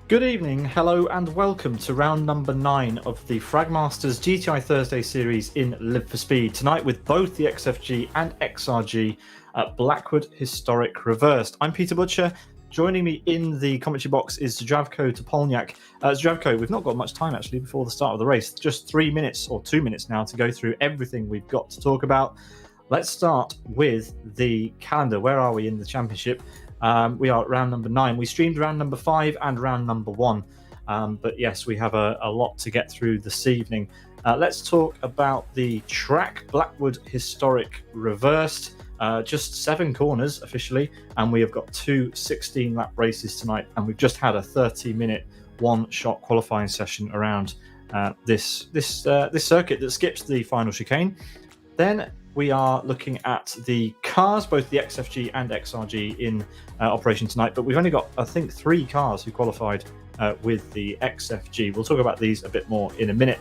Good evening, hello and welcome to round number 9 of the Fragmaster's GTI Thursday series in Live for Speed. Tonight with both the XFG and XRG at Blackwood Historic Reversed. I'm Peter Butcher. Joining me in the commentary box is Zdravko Topolnjak. Zdravko, we've not got much time actually before the start of the race. Just 3 minutes or 2 minutes now to go through everything we've got to talk about. Let's start with the calendar. Where are we in the championship? We are at round number 9. We streamed round number 5 and round number 1. But yes, we have a lot to get through this evening. Let's talk about the track, Blackwood Historic Reversed. Just 7 corners officially, and we have got 2 16-lap races tonight. And we've just had a 30-minute one-shot qualifying session around this circuit that skips the final chicane. Then we are looking at the cars, both the XFG and XRG in operation tonight, but we've only got, I think, 3 cars who qualified with the XFG. We'll talk about these a bit more in a minute.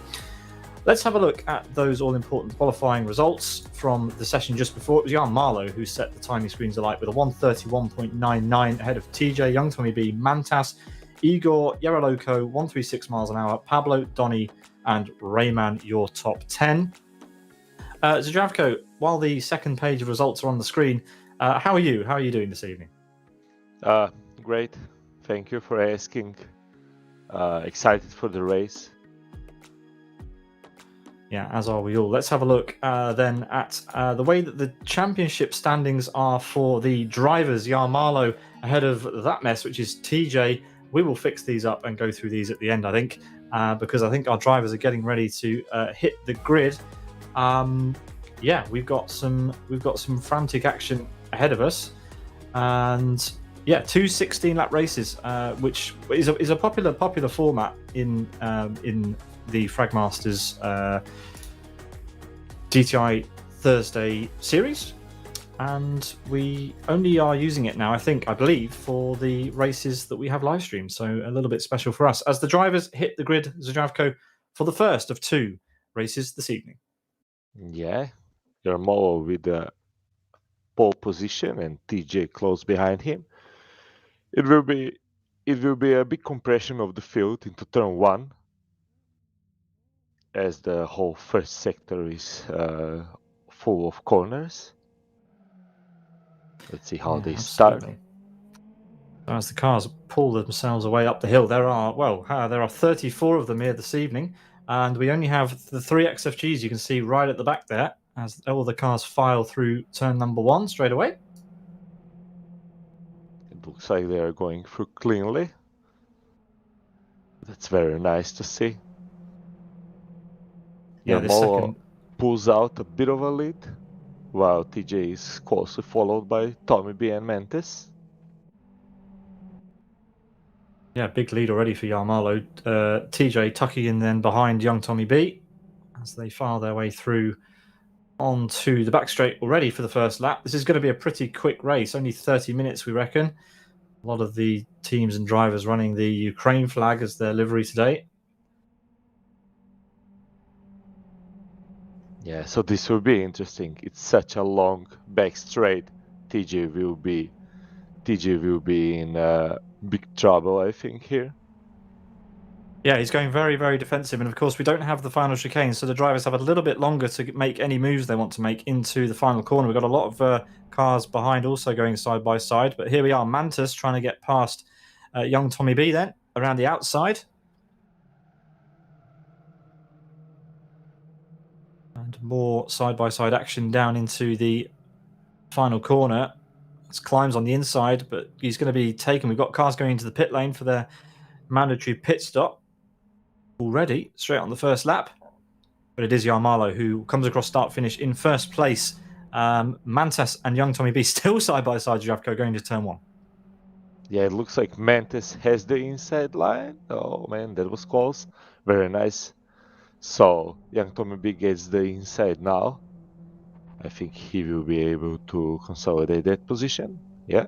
Let's have a look at those all-important qualifying results from the session just before. It was Jan Marlow who set the timing screens alight with a 1:31.99 ahead of TJ, Young Tommy B, Mantas, Igor, Yaroloco, 136 miles an hour, Pablo, Donny, and Rayman, your top 10. Zdravko, while the second page of results are on the screen, how are you? How are you doing this evening? Great. Thank you for asking. Excited for the race. Yeah, as are we all. Let's have a look then at the way that the championship standings are for the drivers. Yarmalo ahead of that mess, which is TJ. We will fix these up and go through these at the end, I think, because I think our drivers are getting ready to hit the grid. Yeah, we've got some frantic action ahead of us, and yeah, two 16-lap races, which is a popular format in the Fragmasters GTI Thursday series, and we only are using it now, I believe, for the races that we have live streamed. So a little bit special for us as the drivers hit the grid. Zdravko for the first of two races this evening. Yeah, Yarmolo with the pole position and TJ close behind him. It will be a big compression of the field into turn one, as the whole first sector is full of corners. Let's see how they start. Absolutely. As the cars pull themselves away up the hill, there are 34 of them here this evening, and we only have the three XFGs you can see right at the back there as all the cars file through turn number one straight away. It looks like they are going through cleanly. That's very nice to see. Yeah, this second pulls out a bit of a lead, while TJ is closely followed by Tommy B and Mantis. Yeah, big lead already for Yarmalo. TJ tucking in then behind young Tommy B as they file their way through onto the back straight already for the first lap. This is going to be a pretty quick race, only 30 minutes, we reckon. A lot of the teams and drivers running the Ukraine flag as their livery today. Yeah, so this will be interesting. It's such a long back straight. TJ will be in big trouble, I think, here. Yeah, he's going very, very defensive. And of course, we don't have the final chicane, so the drivers have a little bit longer to make any moves they want to make into the final corner. We've got a lot of cars behind also going side by side. But here we are, Mantis trying to get past young Tommy B then around the outside. And more side by side action down into the final corner. It's climbs on the inside, but he's going to be taken. We've got cars going into the pit lane for their mandatory pit stop already, straight on the first lap. But it is Yarmalo who comes across start finish in first place. Mantas and young Tommy B still side by side. Zdravko going to turn one. Yeah, it looks like Mantis has the inside line. Oh man, that was close. Very nice. So young Tommy B gets the inside now. I think he will be able to consolidate that position. Yeah.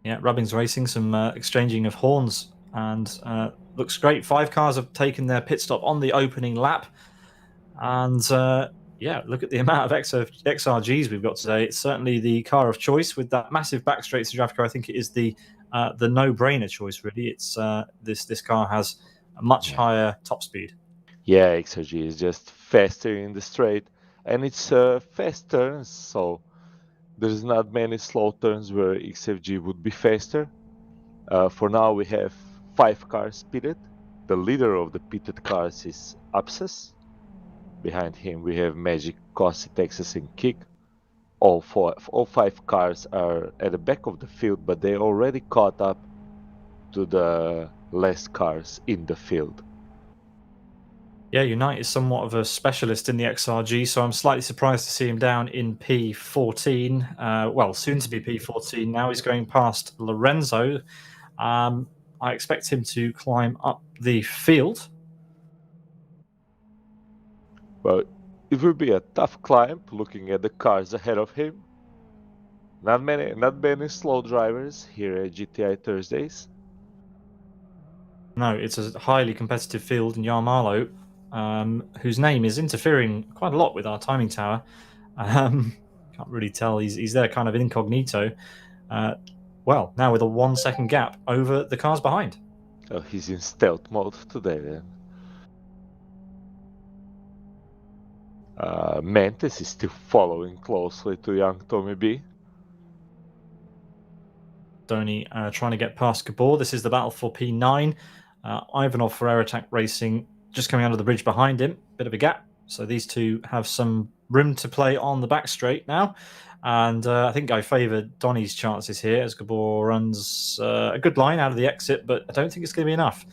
Yeah, Rubbing's racing, some exchanging of horns, and looks great. 5 cars have taken their pit stop on the opening lap. And yeah, look at the amount of XRGs we've got today. It's certainly the car of choice with that massive back straight to Zdravko. I think it is the no-brainer choice, really. It's this car has a much higher top speed. Yeah, XRG is just faster in the straight, and it's fast turns, so there's not many slow turns where XFG would be faster. For now, we have 5 cars pitted. The leader of the pitted cars is Abscess. Behind him, we have Magic, Cossi, Texas, and Kick. All 5 cars are at the back of the field, but they already caught up to the last cars in the field. Yeah, Unite is somewhat of a specialist in the XRG, so I'm slightly surprised to see him down in P14. Well, soon to be P14 now. He's going past Lorenzo. I expect him to climb up the field. Well, it will be a tough climb looking at the cars ahead of him. Not many slow drivers here at GTI Thursdays. No, it's a highly competitive field, and Yarmalo, whose name is interfering quite a lot with our timing tower. Can't really tell. He's there kind of incognito. Well, now with a 1 second gap over the cars behind. Oh, he's in stealth mode today then. Mantis is still following closely to young Tommy B. Donny trying to get past Gabor. This is the battle for P9. Ivanov for Air Attack Racing just coming out of the bridge behind him. Bit of a gap. So these two have some room to play on the back straight now. And I think I favour Donny's chances here as Gabor runs a good line out of the exit, but I don't think it's going to be enough.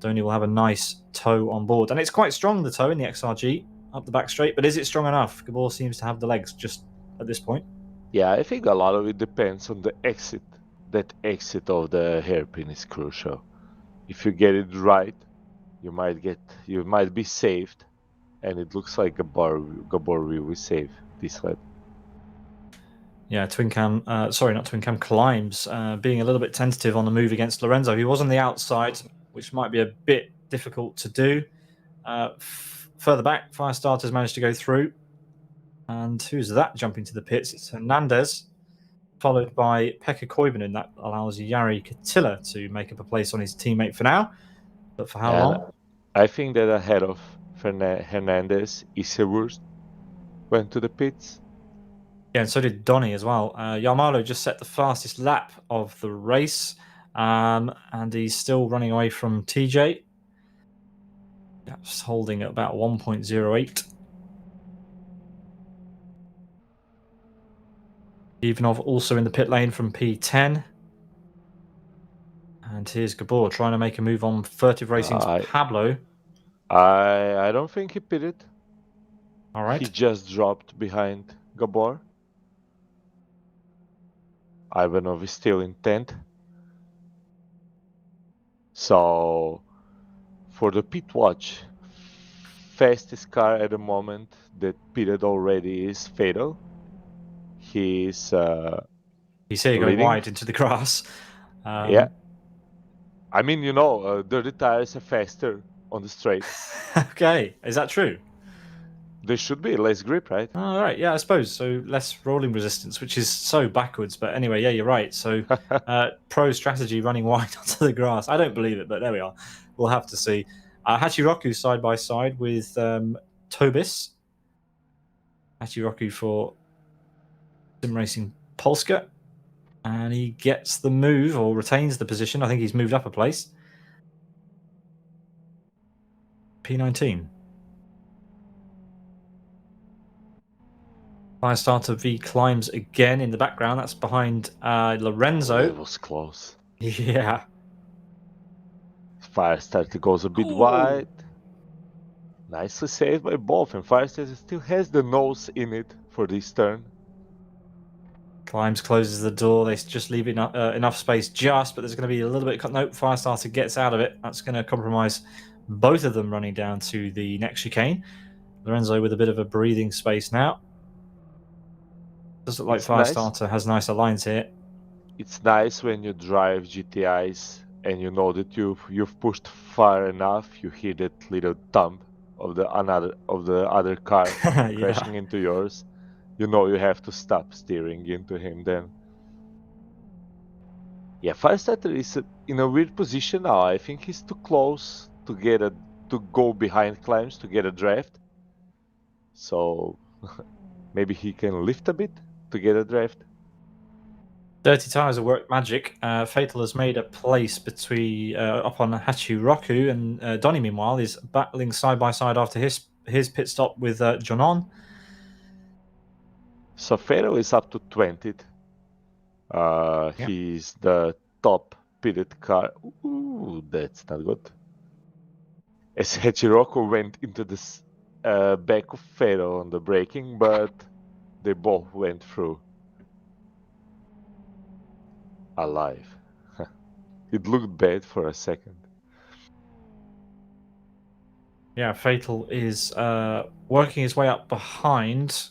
Donny will have a nice toe on board. And it's quite strong, the toe in the XRG up the back straight, but is it strong enough? Gabor seems to have the legs just at this point. Yeah, I think a lot of it depends on the exit. That exit of the hairpin is crucial. If you get it right, you might be saved, and it looks like Gabor will save this lap. Yeah, Climbs being a little bit tentative on the move against Lorenzo. He was on the outside, which might be a bit difficult to do. Further back, Firestarter's managed to go through. And who's that jumping to the pits? It's Hernandez, followed by Pekka Koivunen. That allows Jari Katila to make up a place on his teammate for now. But for how long? I think that ahead of Hernandez, Isewurst went to the pits. Yeah, and so did Donny as well. Yarmalo just set the fastest lap of the race, and he's still running away from TJ. That's holding at about 1.08. Ivanov also in the pit lane from P10. And here's Gabor trying to make a move on Furtive Racing's Pablo. I don't think he pitted. All right. He just dropped behind Gabor. Ivanov is still in 10th. So, for the pit watch, fastest car at the moment that pitted already is Fatal. He's here going wide into the grass. Yeah. I mean, dirty tires are faster on the straight. Okay, is that true? There should be less grip, right? All right, yeah, I suppose. So less rolling resistance, which is so backwards. But anyway, yeah, you're right. So pro strategy running wide onto the grass. I don't believe it, but there we are. We'll have to see. Hachiroku side by side with Tobis. Hachiroku for Sim Racing Polska. And he gets the move or retains the position. I think he's moved up a place. P19. Firestarter V climbs again in the background. That's behind Lorenzo. That was close. Yeah. Firestarter goes a bit wide. Nicely saved by both, and Firestarter still has the nose in it for this turn. Climbs closes the door. They just leave enough space but there's going to be a little bit of... Nope, Firestarter gets out of it. That's going to compromise both of them running down to the next chicane. Lorenzo with a bit of a breathing space now. Does look like Firestarter has nicer lines here. It's nice when you drive GTIs and you know that you've pushed far enough. You hear that little thump of the other car crashing into yours. You know you have to stop steering into him then. Yeah, Firestarter is in a weird position now. I think he's too close to go behind Climbs to get a draft. So maybe he can lift a bit to get a draft. Dirty tires have worked magic. Fatal has made a place between up on Hachiroku, and Donny meanwhile is battling side by side after his pit stop with Jonon. So Fatal is up to 20th. He's the top pitted car. Ooh, that's not good. As Hachiroku went into the back of Fatal on the braking, but they both went through alive. It looked bad for a second. Yeah, Fatal is working his way up behind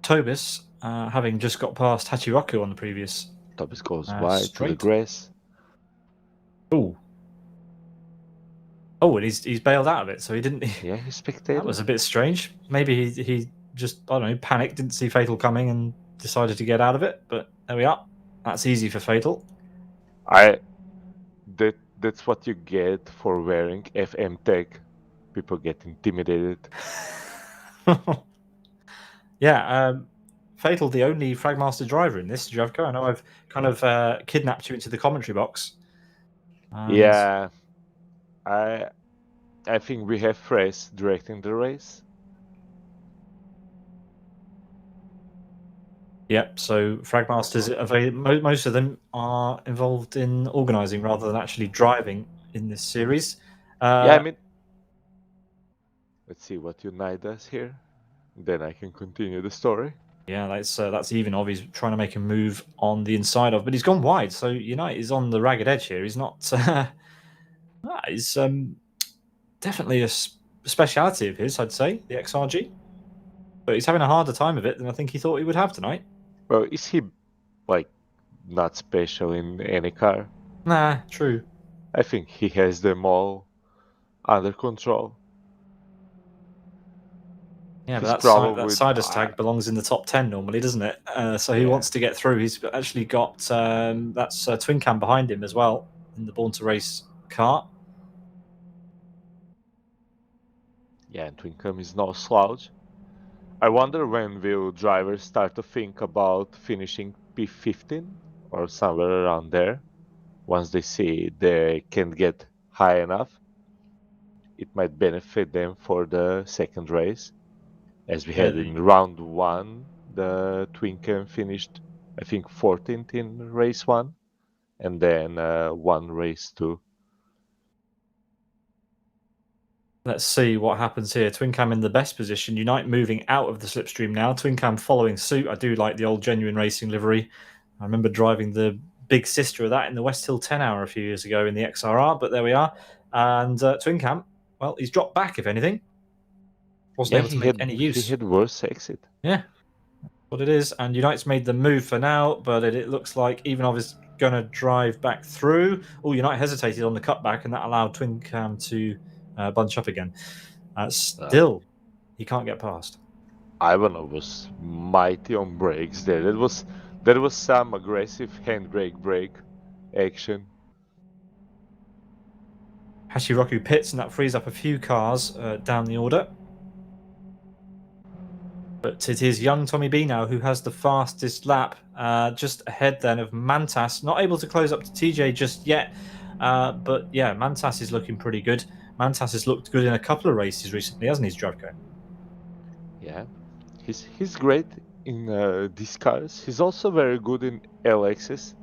Tobis, having just got past Hachiroku on the previous. Tobis goes wide to the grass. Oh, and he's bailed out of it, so he didn't. Yeah, he spectated. That was a bit strange. Maybe he just, I don't know, panicked, didn't see Fatal coming, and decided to get out of it. But there we are. That's easy for Fatal. That's what you get for wearing FM tech. People get intimidated. Yeah, Fatal, the only Fragmaster driver in this, Zdravko. I know I've kind of kidnapped you into the commentary box. Yeah, I think we have Fresh directing the race. Yep. So Fragmasters, most of them are involved in organising rather than actually driving in this series. Yeah, I mean, let's see what Unite does here. Then I can continue the story. Yeah, that's even of. He's trying to make a move on the inside of, but he's gone wide. So Unite is on the ragged edge here. He's not. He's definitely a speciality of his, I'd say, the XRG. But he's having a harder time of it than I think he thought he would have tonight. Well, is he like not special in any car? Nah, true. I think he has them all under control. Yeah, He's but probably that Sidus tag belongs in the top 10 normally, doesn't it? So he Yeah. wants to get through. He's actually got that's Twin Cam behind him as well in the Born to Race car. Yeah, and Twin Cam is no slouch. I wonder when will drivers start to think about finishing P15 or somewhere around there. Once they see they can get high enough, it might benefit them for the second race. As we had in round 1, the Twin Cam finished, I think, 14th in race 1, and then one race 2. Let's see what happens here. Twin Cam in the best position. Unite moving out of the slipstream now. Twin Cam following suit. I do like the old Genuine Racing livery. I remember driving the big sister of that in the West Hill 10 hour a few years ago in the XRR, but there we are. And Twin Cam, well, he's dropped back, if anything. Wasn't able to make any use. He had worse exit. Yeah, what it is. And Unite's made the move for now, but it looks like Ivanov is going to drive back through. Oh, Unite hesitated on the cutback, and that allowed Twin Cam to bunch up again. Still, he can't get past. Ivanov was mighty on brakes there. There was some aggressive handbrake brake action. Hashiroku pits, and that frees up a few cars down the order. But it is young Tommy B now who has the fastest lap, just ahead then of Mantas. Not able to close up to TJ just yet, but yeah, Mantas is looking pretty good. Mantas has looked good in a couple of races recently, hasn't he, Zdravko? Yeah, he's great in these cars. He's also very good in LXs,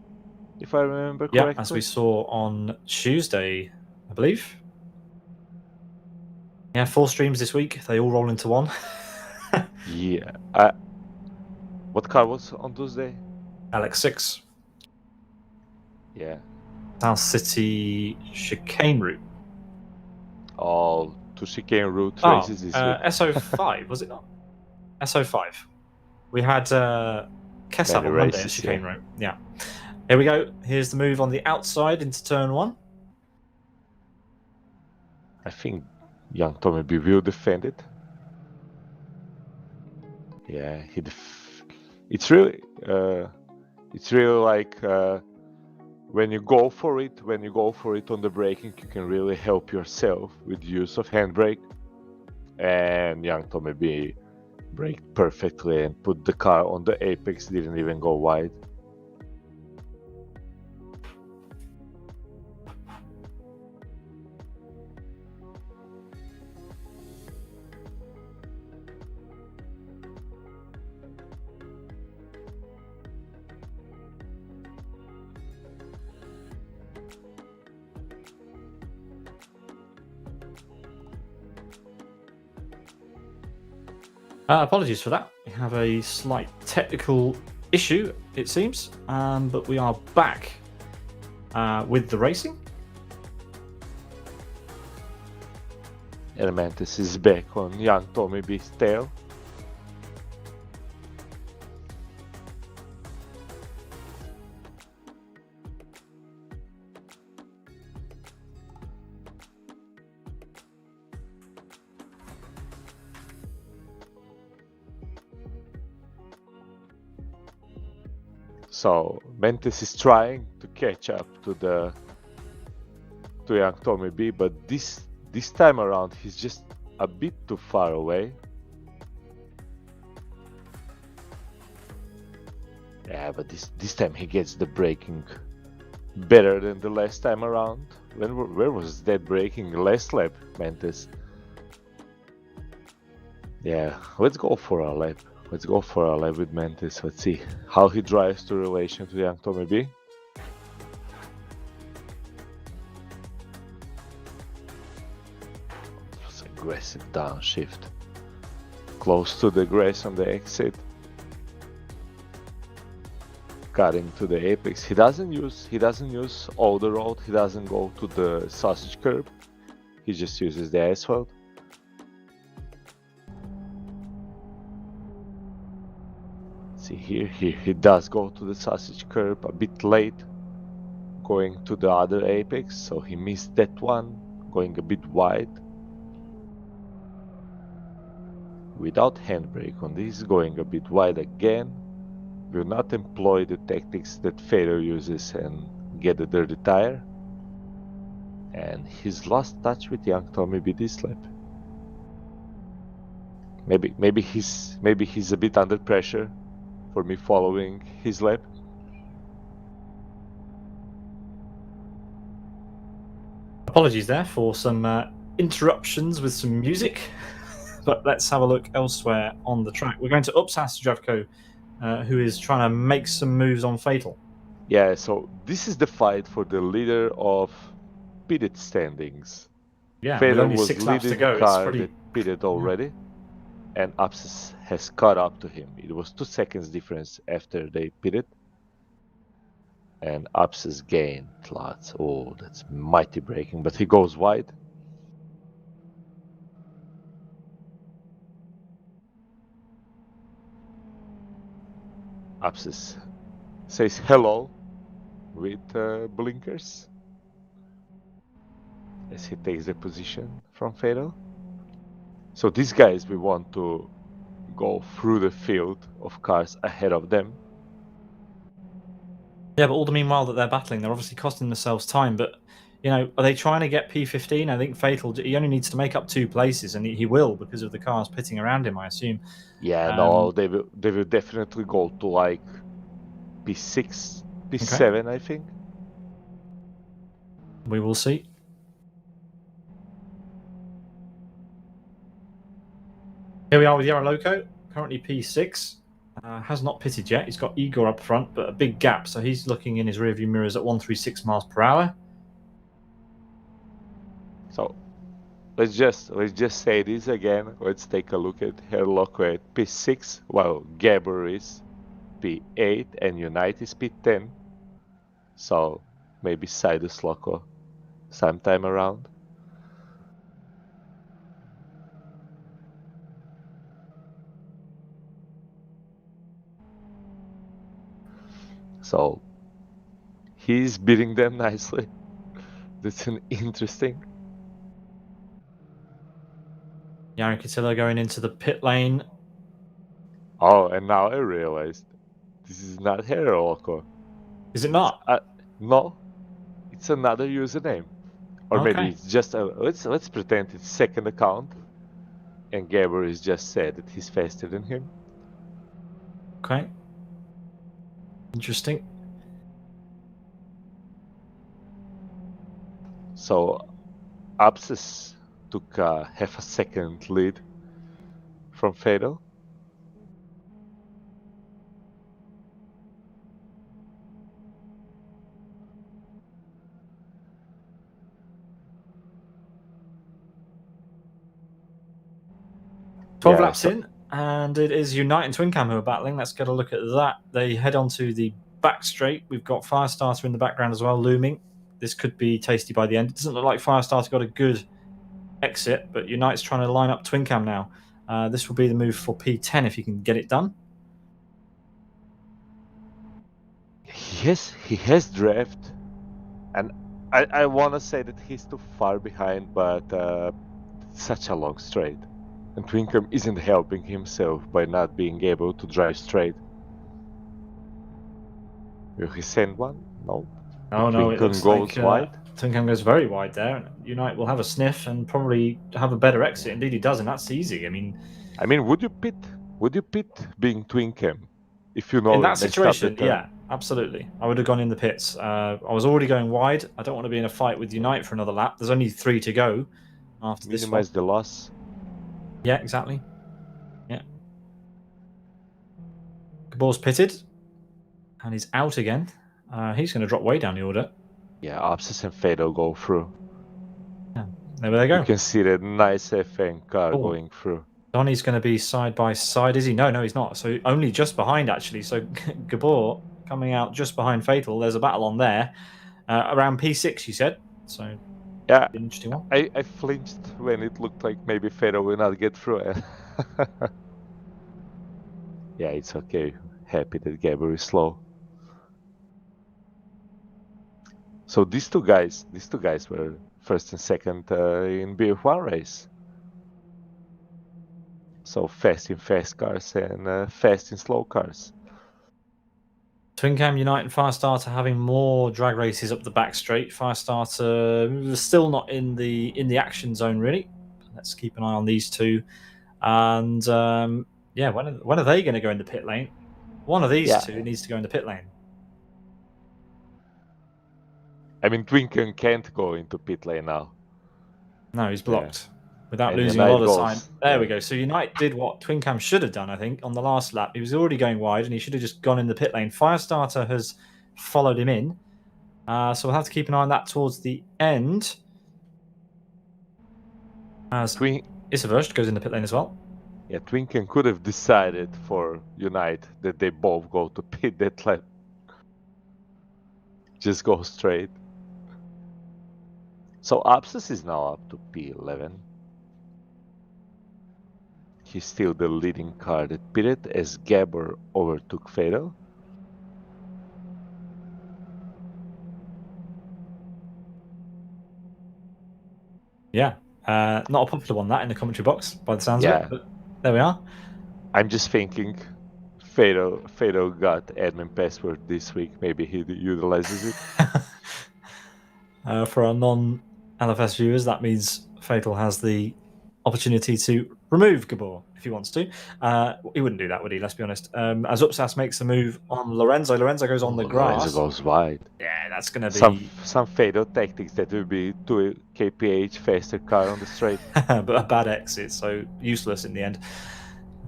if I remember correctly. Yeah, as we saw on Tuesday, I believe. Yeah, 4 streams this week. They all roll into one. Yeah. What car was on Tuesday? LX6. Yeah. South City chicane route. All 2 chicane route races this week. SO5, was it not? SO5. We had Kessap on Monday at chicane route. Yeah. Here we go. Here's the move on the outside into turn 1. I think young Tommy B will defend it. Yeah, it's really like when you go for it on the braking, you can really help yourself with use of handbrake. And young Tommy B braked perfectly and put the car on the apex, didn't even go wide. Apologies for that. We have a slight technical issue, it seems, but we are back with the racing. Elementus is back on young Tommy B's tail. So Mentis is trying to catch up to young Tommy B, but this time around he's just a bit too far away. Yeah, but this time he gets the braking better than the last time around. Where was that braking last lap, Mantis? Yeah, let's go for a lap. Let's go for a lap with Mantis. Let's see how he drives to relation to young Tommy B. Just aggressive downshift. Close to the grass on the exit. Cutting to the apex. He doesn't use all the road. He doesn't go to the sausage curb. He just uses the asphalt. See here, he does go to the sausage curb a bit late, going to the other apex, so he missed that one, going a bit wide. Without handbrake on this, going a bit wide again. Will not employ the tactics that Feder uses and get a dirty tire. And his last touch with young Tommy B this lap. Maybe he's a bit under pressure for me following his lap. Apologies there for some interruptions with some music, but let's have a look elsewhere on the track. We're going to upsass Zdravko, who is trying to make some moves on Fatal. Yeah, so this is the fight for the leader of pitted standings. Yeah, Feder with only was 6 laps to leading go, the it's car pretty... that pitted already, and Upsis has caught up to him. It was 2 seconds difference after they pitted, and Upsis gained lots. Oh, that's mighty braking, but he goes wide. Upsis says hello with blinkers as he takes the position from Fatal. So these guys, we want to go through the field of cars ahead of them. Yeah, but all the meanwhile that they're battling, they're obviously costing themselves time. But, you know, are they trying to get P15? I think Fatal, he only needs to make up 2 places, and he will because of the cars pitting around him, I assume. Yeah, no, they will definitely go to like P6, P7, okay. I think. We will see. Here we are with Yaroloco, currently P6. Has not pitted yet. He's got Igor up front, but a big gap, so he's looking in his rearview mirrors at 136 miles per hour. So let's just say this again. Let's take a look at Yaroloco at P6, while Gabor is P8 and Unite is P10. So maybe Sidus Loco sometime around. So he's beating them nicely. That's an interesting. Yaron Cotillo going into the pit lane. Oh, and now I realized this is not Yaroloco. Is it not? No, it's another username. Or okay. Maybe it's just a let's pretend it's second account, and Gabor is just said that he's faster than him. Okay. Interesting. So Upsis took half a second lead from Fatal. Twelve laps in, and it is Unite and Twin Cam who are battling. Let's get a look at that. They head on to the back straight. We've got Firestarter in the background as well, looming. This could be tasty by the end. It doesn't look like Firestarter got a good exit, but Unite's trying to line up Twin Cam now. This will be the move for P10 if he can get it done. He has draft, and I want to say that he's too far behind, but such a long straight. And Twincam isn't helping himself by not being able to drive straight. Will he send one? No. Oh no, it looks goes like wide. Twincam goes very wide there. Unite will have a sniff and probably have a better exit. Indeed he does, and that's easy. I mean, would you pit being Twincam if you know In that messed up the situation, turn. yeah, absolutely. I would have gone in the pits. I was already going wide. I don't want to be in a fight with Unite for another lap. There's only 3 to go after this one. Minimize the loss. Yeah, exactly. Yeah. Gabor's pitted. And he's out again. He's going to drop way down the order. Yeah, Abscess and Fatal go through. Yeah, there they go. You can see that nice FN car going through. Donny's going to be side by side, is he? No, he's not. So only just behind, actually. So Gabor coming out just behind Fatal. There's a battle on there. Around P6, you said. So yeah, interesting one. I flinched when it looked like maybe Fatal will not get through it. Yeah, it's okay. Happy that Gabor is slow. So these two guys were first and second in BF1 race. So fast in fast cars and fast in slow cars. Twin-Cam, Unite and Firestarter having more drag races up the back straight. Firestarter still not in the action zone, really. Let's keep an eye on these two. And yeah, when are they going to go in the pit lane? One of these two needs to go in the pit lane. I mean, Twinken can't go into pit lane now. No, he's blocked without And losing a Unite lot of time. goes. There we go. So Unite did what Twin-Cam should have done, I think, on the last lap. He was already going wide, and he should have just gone in the pit lane. Firestarter has followed him in. So we'll have to keep an eye on that towards the end. As Isaverst goes in the pit lane as well. Yeah, Twinken could have decided for Unite that they both go to pit that lap. Just go straight. So Abscess is now up to P11. He's still the leading car that pitted as Gabor overtook Fatal. Yeah, not a popular one that in the commentary box by the sounds of it, but there we are. I'm just thinking Fatal got admin password this week. Maybe he utilizes it. For our non-LFS viewers, that means Fatal has the opportunity to remove Gabor if he wants to. He wouldn't do that, would he? Let's be honest. As Upsas makes a move on Lorenzo. Lorenzo goes on the grass. Lorenzo goes wide. Yeah, that's going to be some Fatal tactics that will be 2 kph faster car on the straight. But a bad exit, so useless in the end.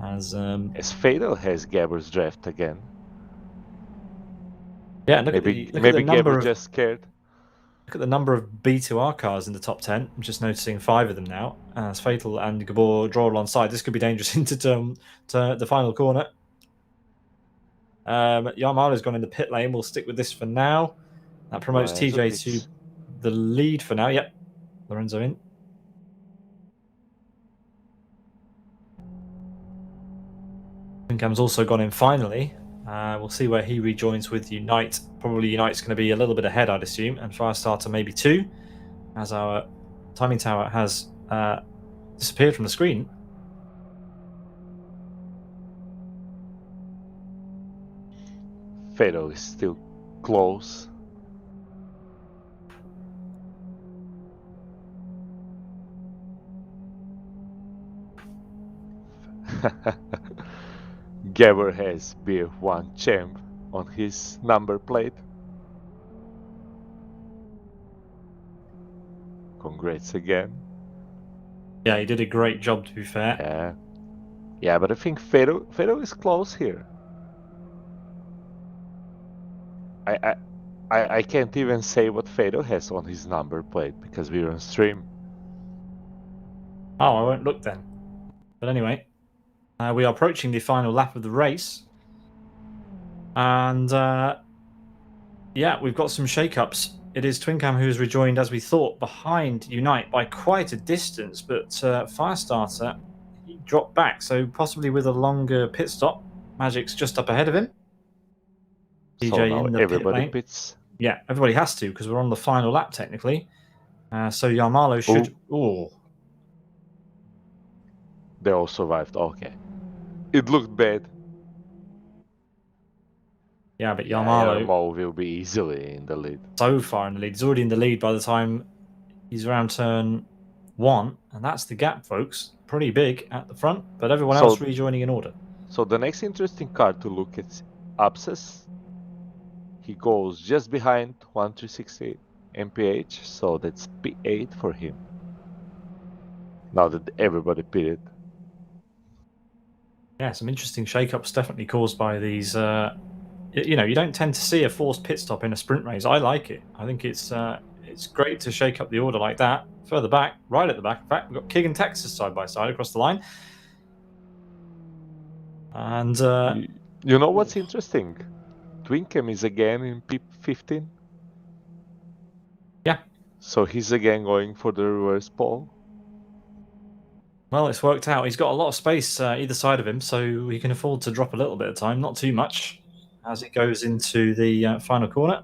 As Fatal has Gabor's draft again. Yeah, look maybe at the number Gabor just scared. Look at the number of B2R cars in the top 10. I'm just noticing 5 of them now. As Fatal and Gabor draw alongside. This could be dangerous into the final corner. Yarmala's gone in the pit lane. We'll stick with this for now. That promotes TJ to the lead for now. Yep, Lorenzo in. Cam's also gone in finally. We'll see where he rejoins with Unite. Probably Unite's going to be a little bit ahead, I'd assume, and Firestarter maybe 2, as our timing tower has disappeared from the screen. Fatal is still close. Gabor has BF1 champ on his number plate. Congrats again. Yeah, he did a great job, to be fair. Yeah, but I think Fatal is close here. I can't even say what Fatal has on his number plate because we're on stream. Oh, I won't look then. But anyway, we are approaching the final lap of the race. And yeah, we've got some shake-ups. It is Twin-Cam who has rejoined, as we thought, behind Unite by quite a distance. But Firestarter, he dropped back. So possibly with a longer pit stop. Magic's just up ahead of him. DJ so now in the everybody pit lane. pits. Yeah, everybody has to because we're on the final lap technically. So Yarmalo should. Oh, they all survived. Okay, it looked bad. Yeah, but Yarmalo will be easily in the lead. So far in the lead, he's already in the lead by the time he's around turn 1, and that's the gap, folks. Pretty big at the front, but everyone else rejoining in order. So the next interesting car to look at Abscess. He goes just behind 1360 mph, so that's P8 for him. Now that everybody pitted. Yeah, some interesting shake-ups definitely caused by these. You know, you don't tend to see a forced pit stop in a sprint race. I like it. I think it's great to shake up the order like that. Further back, right at the back. In fact, we've got Kig and Texas side by side across the line. And you know what's interesting? Twinkem is again in P15. Yeah. So he's again going for the reverse pole. Well, it's worked out. He's got a lot of space either side of him, so he can afford to drop a little bit of time, not too much, as it goes into the final corner.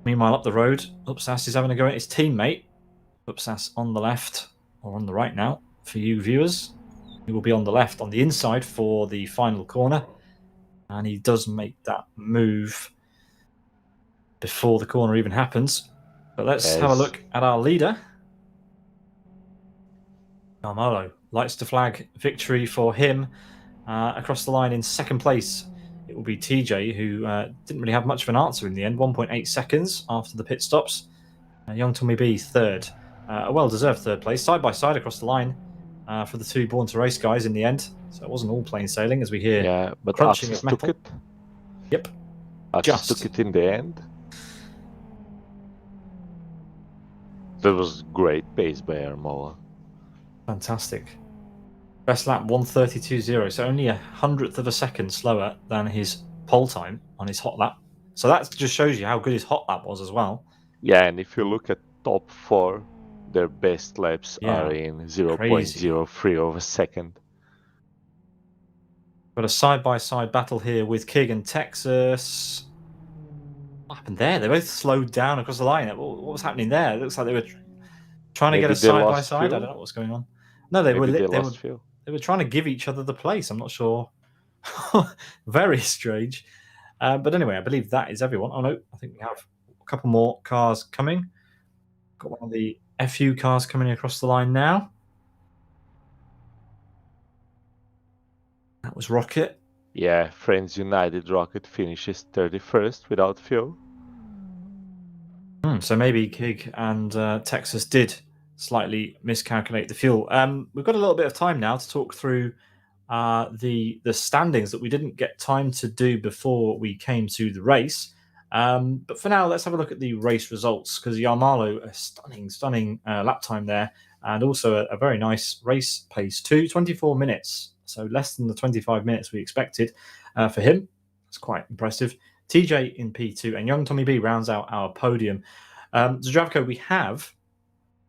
Meanwhile, up the road, Upsas is having a go at his teammate. Upsas on the left, or on the right now, for you viewers. He will be on the left, on the inside for the final corner. And he does make that move before the corner even happens. But let's have a look at our leader. Carmelo lights to flag victory for him. Across the line in second place, it will be TJ, who didn't really have much of an answer in the end. 1.8 seconds after the pit stops. Young Tommy B third. A well-deserved third place, side by side across the line for the two Born to Race guys in the end. So it wasn't all plain sailing, as we hear but crunching Abscess of metal. took it. Yep. Abscess took it in the end. That was great pace by Armola. Fantastic. Best lap 1:32.0, so only 100th of a second slower than his pole time on his hot lap. So that just shows you how good his hot lap was as well. Yeah, and if you look at top 4, their best laps are in 0.03 of a second. Got a side-by-side battle here with Kig and Texas. What happened there? They both slowed down across the line. What was happening there? It looks like they were trying to get a side-by-side. I don't know what's going on. No, they were trying to give each other the place. I'm not sure. Very strange. But anyway, I believe that is everyone. Oh no, I think we have a couple more cars coming. Got one of the FU cars coming across the line now. That was Rocket. Yeah, Friends United Rocket finishes 31st without fuel. So maybe Kig and Texas did slightly miscalculate the fuel. We've got a little bit of time now to talk through the standings that we didn't get time to do before we came to the race. But for now, let's have a look at the race results, because Yarmalo, a stunning lap time there, and also a very nice race pace too, 24 minutes. So less than the 25 minutes we expected for him. That's quite impressive. TJ in P2 and Young Tommy B rounds out our podium. Zdravko, we have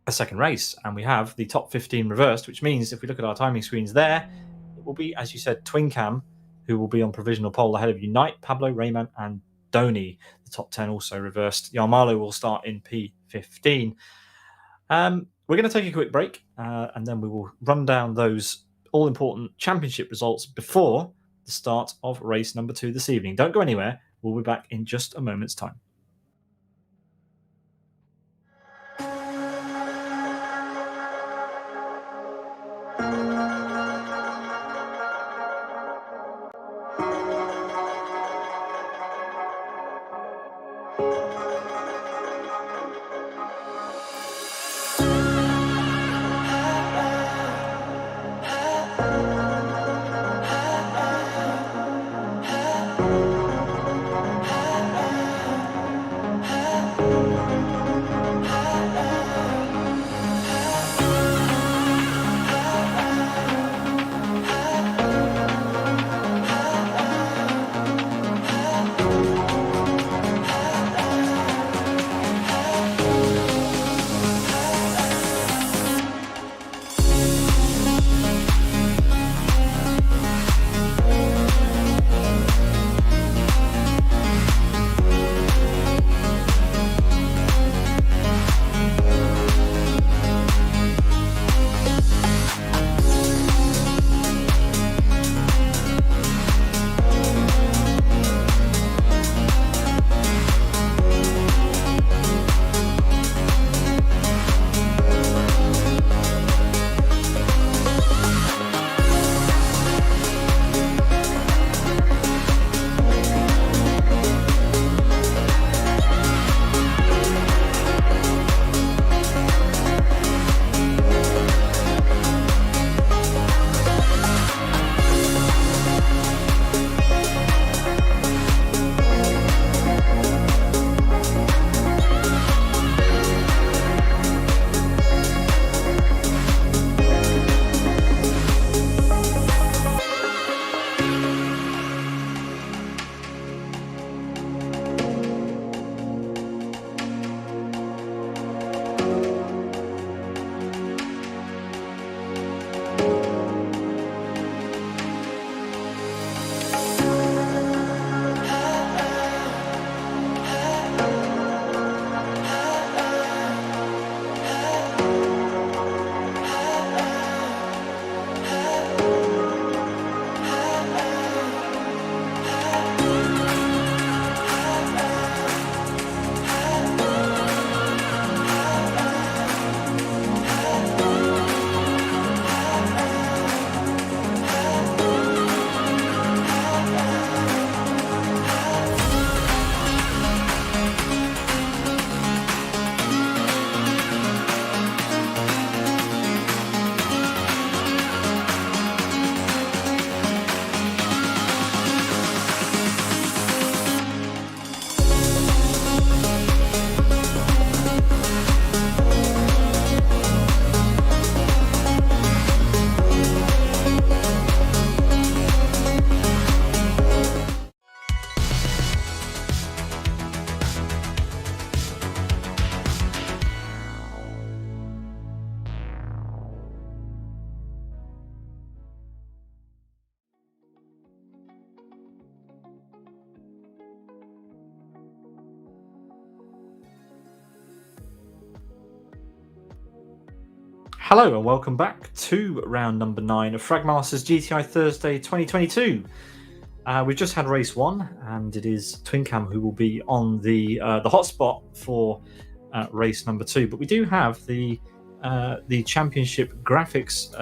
a second race and we have the top 15 reversed, which means if we look at our timing screens there, it will be, as you said, Twincam, who will be on provisional pole ahead of Unite, Pablo, Rayman, and Doni. The top 10 also reversed. Yarmalo will start in P15. We're going to take a quick break and then we will run down those all-important championship results before the start of race number 2 this evening. Don't go anywhere. We'll be back in just a moment's time. Hello and welcome back to round number 9 of Fragmaster's GTI Thursday 2022. We've just had race 1, and it is Twincam who will be on the hotspot for race number 2. But we do have the championship graphics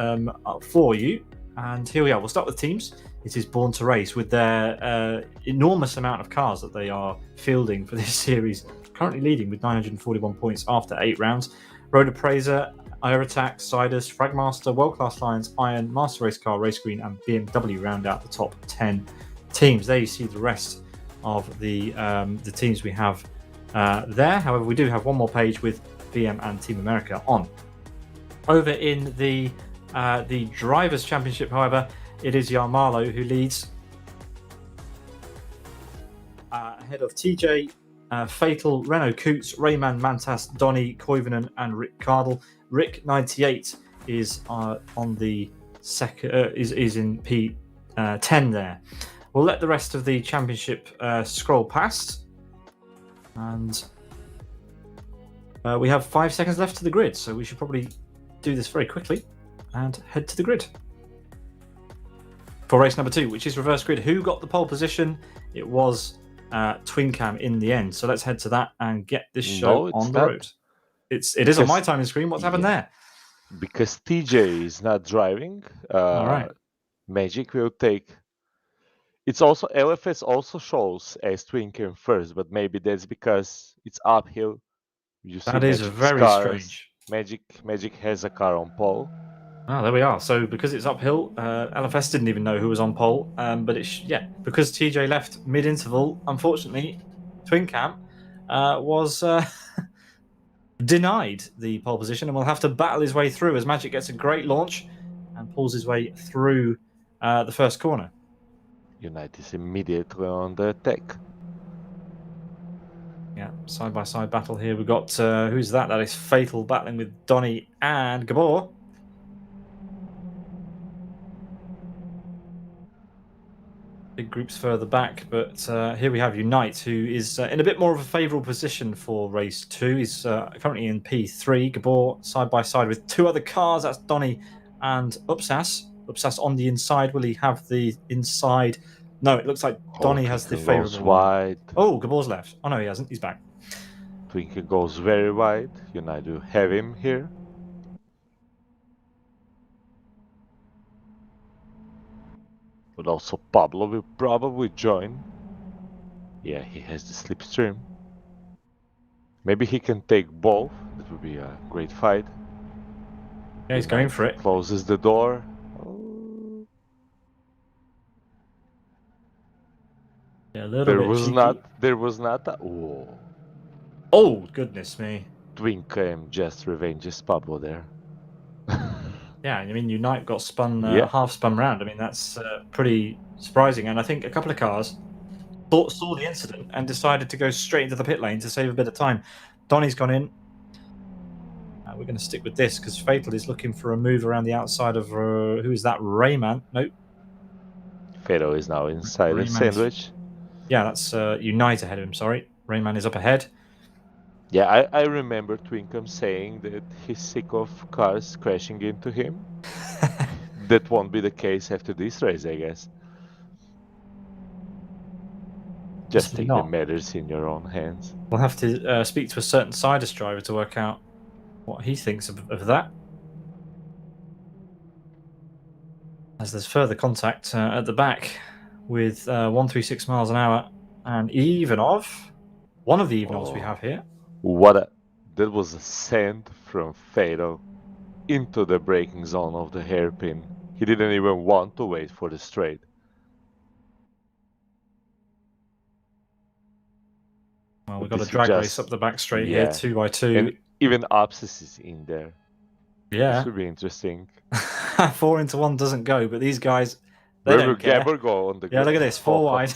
up for you, and here we are. We'll start with teams. It is Born to Race with their enormous amount of cars that they are fielding for this series, currently leading with 941 points after 8 rounds. Road Appraiser, Air Attack, Sidus, Fragmaster, World Class Lions, Iron, Master Race Car, Race Green, and BMW round out the top 10 teams. There you see the rest of the teams we have there. However, we do have one more page with VM and Team America on. Over in the Drivers' Championship, however, it is Yarmalo who leads ahead of TJ, Fatal, Renault Coots, Rayman, Mantas, Donny, Koivunen, and Rick Cardle. Rick 98 is on the second, is in P10 there. We'll let the rest of the championship scroll past, and we have 5 seconds left to the grid, so we should probably do this very quickly and head to the grid for race number 2, which is reverse grid. Who got the pole position? It was Twincam in the end. So let's head to that and get this show on the road. It is on my timing screen. What's happened there? Because TJ is not driving, All right. Magic will take. It's also LFS also shows as Twincam first, but maybe that's because it's uphill. You see That is Magic's very cars. strange. Magic has a car on pole. Ah, there we are. So because it's uphill, LFS didn't even know who was on pole. But because TJ left mid-interval, unfortunately, Twincam was denied the pole position and will have to battle his way through as Magic gets a great launch and pulls his way through the first corner. Unite is immediately on the attack. Yeah, side-by-side battle here. We've got, who's that? That is Fatal battling with Donny and Gabor. Big groups further back, but here we have Unite, who is in a bit more of a favourable position for race 2. He's currently in P3. Gabor side by side with 2 other cars. That's Donny and Upsas. Upsas on the inside. Will he have the inside? No, it looks like Donny has the favourable wide. Oh, Gabor's left. Oh no, he hasn't. He's back. Twinkle goes very wide. Unite will have him here. But also Pablo will probably join. Yeah, he has the slipstream. Maybe he can take both. That would be a great fight. Yeah, he's going for it. Closes the door. Yeah, a little there bit was cheeky. There was not a... Whoa. Oh, goodness me. Twincam just revenges Pablo there. Yeah, I mean, Unite got spun, Yeah. half spun round. I mean, that's pretty surprising. And I think a couple of cars saw the incident and decided to go straight into the pit lane to save a bit of time. Donny's gone in. We're going to stick with this because Fatal is looking for a move around the outside of, who is that? Rayman? Nope. Fatal is now inside the sandwich. Yeah, that's Unite ahead of him, sorry. Rayman is up ahead. Yeah, I remember Twincam saying that he's sick of cars crashing into him. That won't be the case after this race, I guess. Just take the matters in your own hands. We'll have to speak to a certain Sidus driver to work out what he thinks of that. As there's further contact at the back with 136 miles an hour and Ivanov. One of the Ivanovs we have here. That was a send from Fatal into the braking zone of the hairpin. He didn't even want to wait for the straight. Well, we've got a drag race up the back straight here, 2 by 2. And even Upsis is in there. Yeah. This would be interesting. 4 into 1 doesn't go, but these guys, they Where don't care. Gabber go on the Yeah, look at this, 4 wide.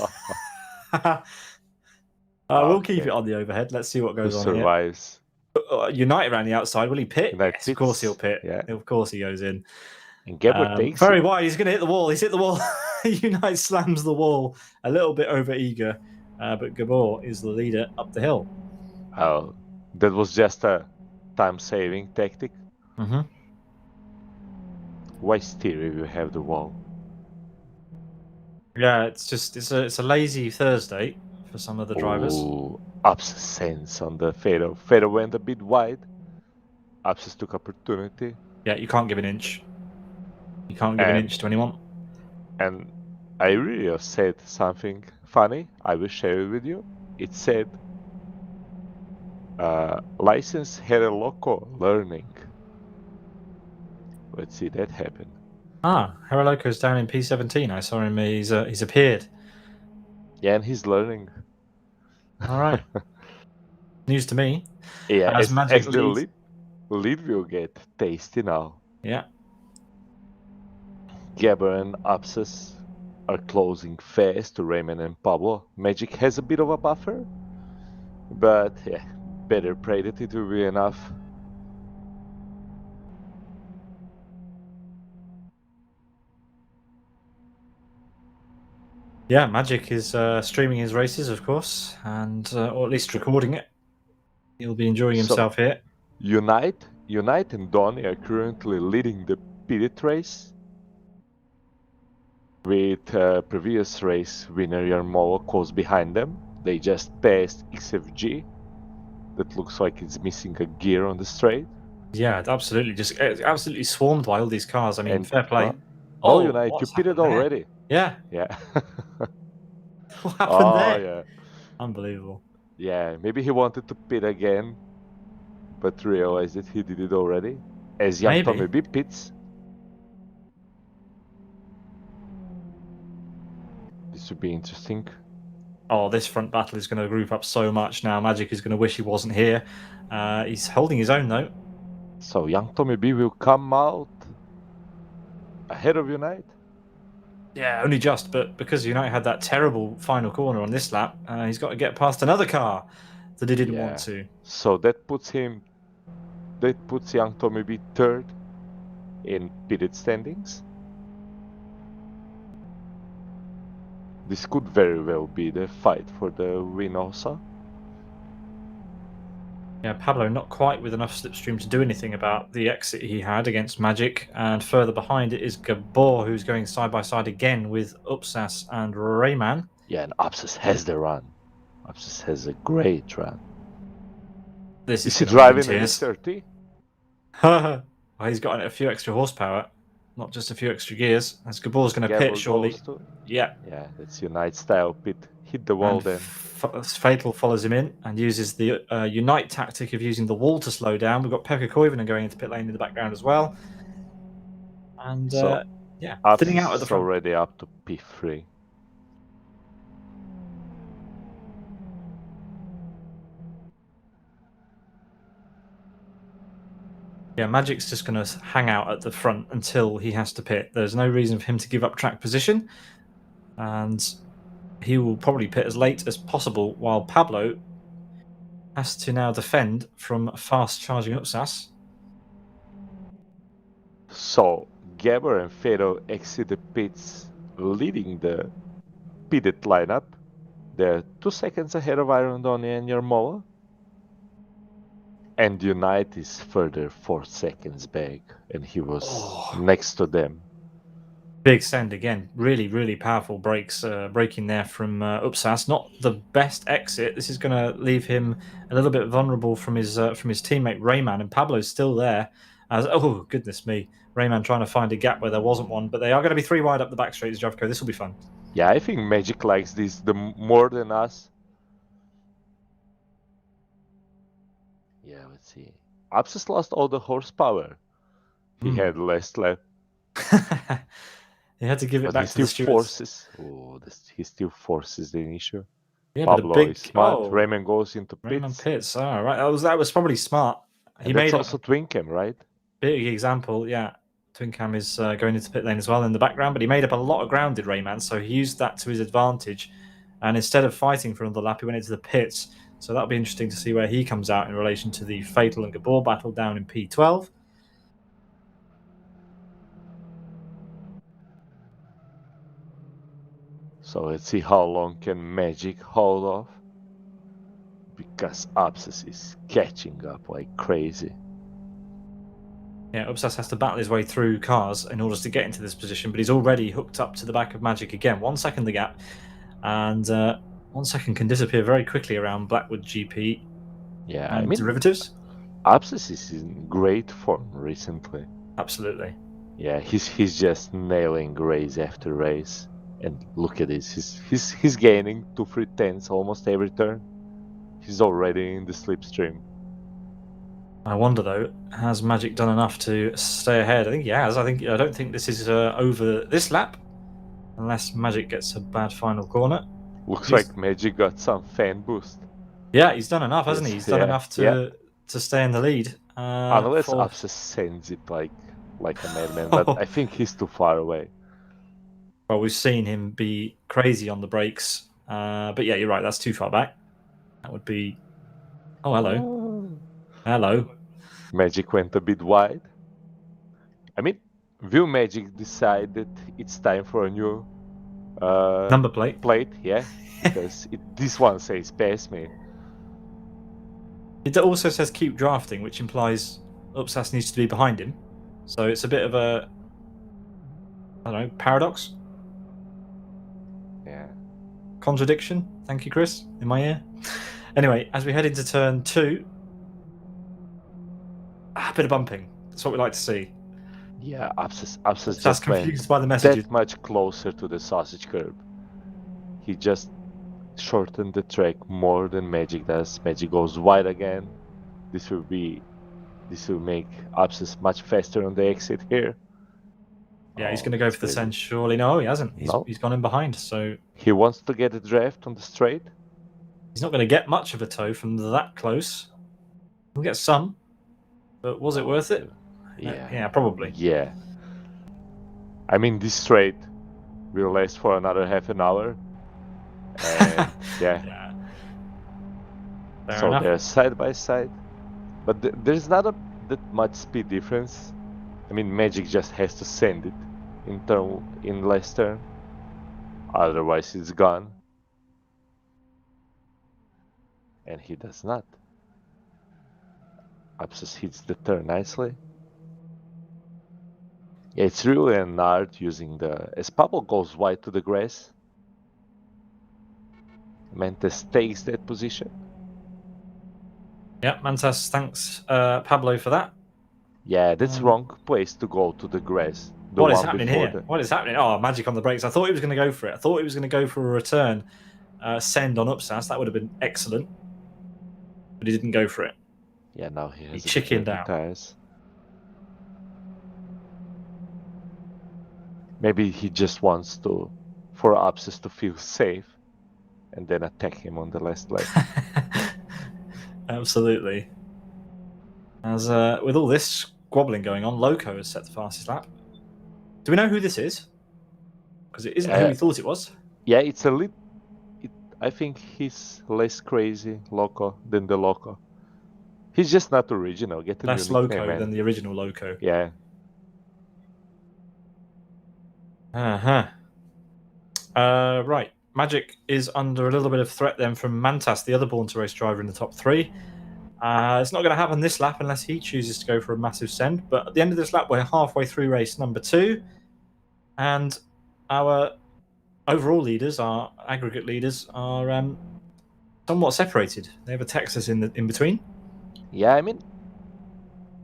We'll keep it on the overhead. Let's see what goes on survives? Here. Unite around the outside. Will he pit? Yes, of course he'll pit. Yeah. Of course he goes in. And Gabber takes very wide. He's going to hit the wall. He's hit the wall. Unite slams the wall. A little bit over eager. But Gabor is the leader up the hill. Oh, that was just a time-saving tactic. Mm-hmm. Why steer if you have the wall? Yeah, it's a lazy Thursday for some of the drivers. Oh, Abscess sense on the Fero. Fero went a bit wide. Abscess took opportunity. Yeah, you can't give an inch. You can't give an inch to anyone. And I really have said something funny. I will share it with you. It said, license Hera Loco learning. Let's see that happen. Ah, Heroloko's down in P17. I saw him. He's appeared. Yeah, and he's learning. All right. News to me. Yeah, As Magic as the leads. lead will get tasty now. Yeah. Gabber and Abscess are closing fast to Raymond and Pablo. Magic has a bit of a buffer, but yeah, better pray that it will be enough. Yeah, Magic is streaming his races, of course, and or at least recording it. He'll be enjoying himself here. Unite and Donny are currently leading the pitted race, with previous race winner Yarmola close behind them. They just passed XFG. That looks like it's missing a gear on the straight. Yeah, absolutely. Just absolutely swarmed by all these cars. I mean, And fair play. Unite, you What's pitted happened there? already. Yeah. Yeah. What happened Oh there? yeah. Unbelievable. Yeah, maybe he wanted to pit again, but realized that he did it already. As young Maybe. Tommy B pits. This would be interesting. Oh, this front battle is going to group up so much now. Magic is going to wish he wasn't here. He's holding his own, though. So young Tommy B will come out ahead of Unite. Yeah, only just, but because United had that terrible final corner on this lap, he's got to get past another car that he didn't want to. So that puts young Tommy B third in pitted standings. This could very well be the fight for the win also. Yeah, Pablo not quite with enough slipstream to do anything about the exit he had against Magic, and further behind it is Gabor, who's going side by side again with Upsas and Rayman. Yeah, and Upsas has the run. Upsas has a great run. This is he gonna leave driving in an tears. E30? Well, he's got a few extra horsepower, not just a few extra gears. As Gabor's going to pit shortly. Yeah. Yeah, that's Unite style pit. Hit the wall and then. Fatal follows him in and uses the Unite tactic of using the wall to slow down. We've got Pekka Koivunen going into pit lane in the background as well. And yeah, thinning out at the front. Already up to P3. Yeah, Magic's just going to hang out at the front until he has to pit. There's no reason for him to give up track position. And he will probably pit as late as possible while Pablo has to now defend from fast charging Upsas. So Gabber and Fero exit the pits, leading the pitted lineup. They're 2 seconds ahead of Iron Donny and Yarmola. And Unite is further 4 seconds back, and he was next to them. Big send again. Really, really powerful brakes, braking there from Upsas. Not the best exit. This is going to leave him a little bit vulnerable from his teammate Rayman, and Pablo's still there. Oh goodness me, Rayman trying to find a gap where there wasn't one, but they are going to be 3 wide up the back straight. Zdravko, this will be fun. Yeah, I think Magic likes this more than us. Yeah, let's see. Upsas lost all the horsepower. He had less left. He had to give it back to the stewards. He still forces the initial. Yeah, Pablo but is smart. Rayman goes into pits. Rayman pits. All right, that was probably smart. He made also Twin Cam, right? Big example, yeah. Twin Cam is going into pit lane as well in the background, but he made up a lot of ground, did Rayman, so he used that to his advantage. And instead of fighting for another lap, he went into the pits. So that'll be interesting to see where he comes out in relation to the Fatal and Gabor battle down in P12. So let's see how long can Magic hold off. Because Upsas is catching up like crazy. Yeah, Upsas has to battle his way through cars in order to get into this position, but he's already hooked up to the back of Magic again. 1 second the gap, and 1 second can disappear very quickly around Blackwood GP Yeah, and I mean, derivatives. Abscess is in great form recently. Absolutely. Yeah, he's just nailing race after race, and look at this. He's gaining 2-3 tenths almost every turn. He's already in the slipstream. I wonder though, has Magic done enough to stay ahead? I think he has. I don't think this is over this lap, unless Magic gets a bad final corner. Looks like Magic got some fan boost. Yeah, he's done enough, hasn't he? Yes, He's done enough yeah. to stay in the lead. Unless Abscess sends it like a madman, but I think he's too far away. Well, we've seen him be crazy on the brakes, but yeah, you're right. That's too far back. That would be. Oh, hello. Hello. Magic went a bit wide. I mean, will Magic decide that it's time for a new Number plate? Yeah, because this one says pass me. It also says keep drafting, which implies Upsas needs to be behind him. So it's a bit of a, I don't know, paradox? Yeah. Contradiction? Thank you, Chris, in my ear. Anyway, as we head into turn 2, a bit of bumping. That's what we like to see. Yeah, Abscess just confused by the messages. That much closer to the sausage curb. He just shortened the track more than Magic does. Magic goes wide again. This will make Abscess much faster on the exit here. Yeah, he's going to go for the send, surely. No, he hasn't. He's gone in behind, so... He wants to get a draft on the straight. He's not going to get much of a tow from that close. He'll get some, but was it worth it? Yeah. Yeah, probably. Yeah. I mean, this straight will last for another half an hour. And yeah. So they're side by side. But there's not that much speed difference. I mean, Magic just has to send it in last turn. Otherwise, it's gone. And he does not. Abscess hits the turn nicely. Yeah, it's really an art using as Pablo goes wide to the grass, Mantas takes that position. Yeah, Mantas thanks Pablo for that. Yeah, that's wrong place to go to the grass. What is happening here? What is happening? Oh, Magic on the brakes. I thought he was going to go for it. I thought he was going to go for a return send on Upsas. That would have been excellent. But he didn't go for it. Yeah, now he has chickened out. Tires. Maybe he just wants for Upsas to feel safe and then attack him on the last leg. Absolutely. As with all this squabbling going on, Loco has set the fastest lap. Do we know who this is? Because it isn't who we thought it was. Yeah, it's a little... I think he's less crazy Loco than the Loco. He's just not original. Get a less new Loco nickname, than the original Loco. Yeah. Right. Magic is under a little bit of threat then from Mantas, the other Born to Race driver in the top 3. It's not going to happen this lap unless he chooses to go for a massive send. But at the end of this lap, we're halfway through race number 2. And our overall leaders, our aggregate leaders, are somewhat separated. They have a Texas in between. Yeah, I mean,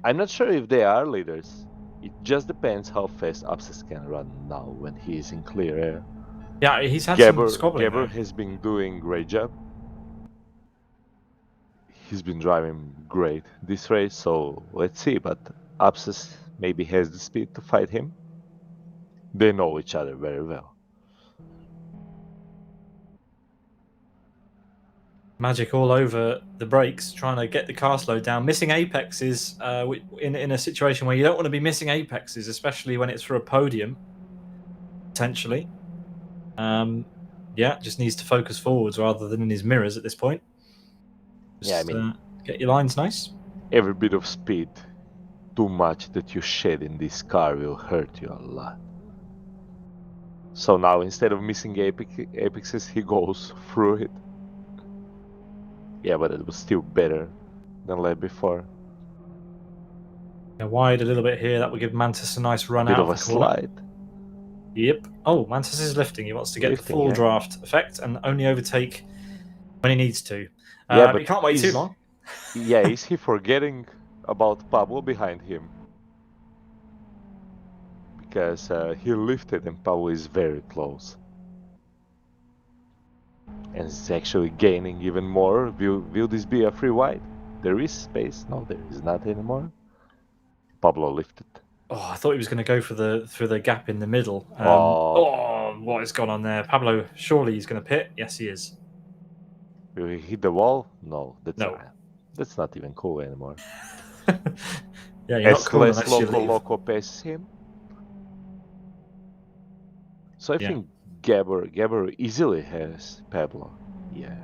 I'm not sure if they are leaders. It just depends how fast Upsas can run now when he is in clear air. Yeah, he's had some squabbling. Gabber has been doing great job. He's been driving great this race, so let's see. But Upsas maybe has the speed to fight him. They know each other very well. Magic all over the brakes, trying to get the car slowed down. Missing apexes in a situation where you don't want to be missing apexes, especially when it's for a podium, potentially. Yeah, just needs to focus forwards rather than in his mirrors at this point. Just, I mean, get your lines nice. Every bit of speed, too much that you shed in this car will hurt you a lot. So now instead of missing apexes, he goes through it. Yeah, but it was still better than lap before. Yeah, wide a little bit here. That will give Mantis a nice run Bit out of of a the corner. slide. Yep. Oh, Mantis is lifting. He wants to get the Lifting, full yeah. draft effect and only overtake when he needs to. Yeah, But but he can't wait too long. is he forgetting about Pablo behind him? Because he lifted and Pablo is very close. And is actually gaining even more. Will this be a free wide? There is space. No, there is not anymore. Pablo lifted. Oh, I thought he was going to go for the gap in the middle. Oh, What has gone on there? Pablo, surely he's going to pit. Yes, he is. will he hit the wall? No, No. that's not even cool anymore. Yeah, you're not As cool less unless you leave. Loco passes him. So I Yeah. think Gabber easily has Pablo. Yeah.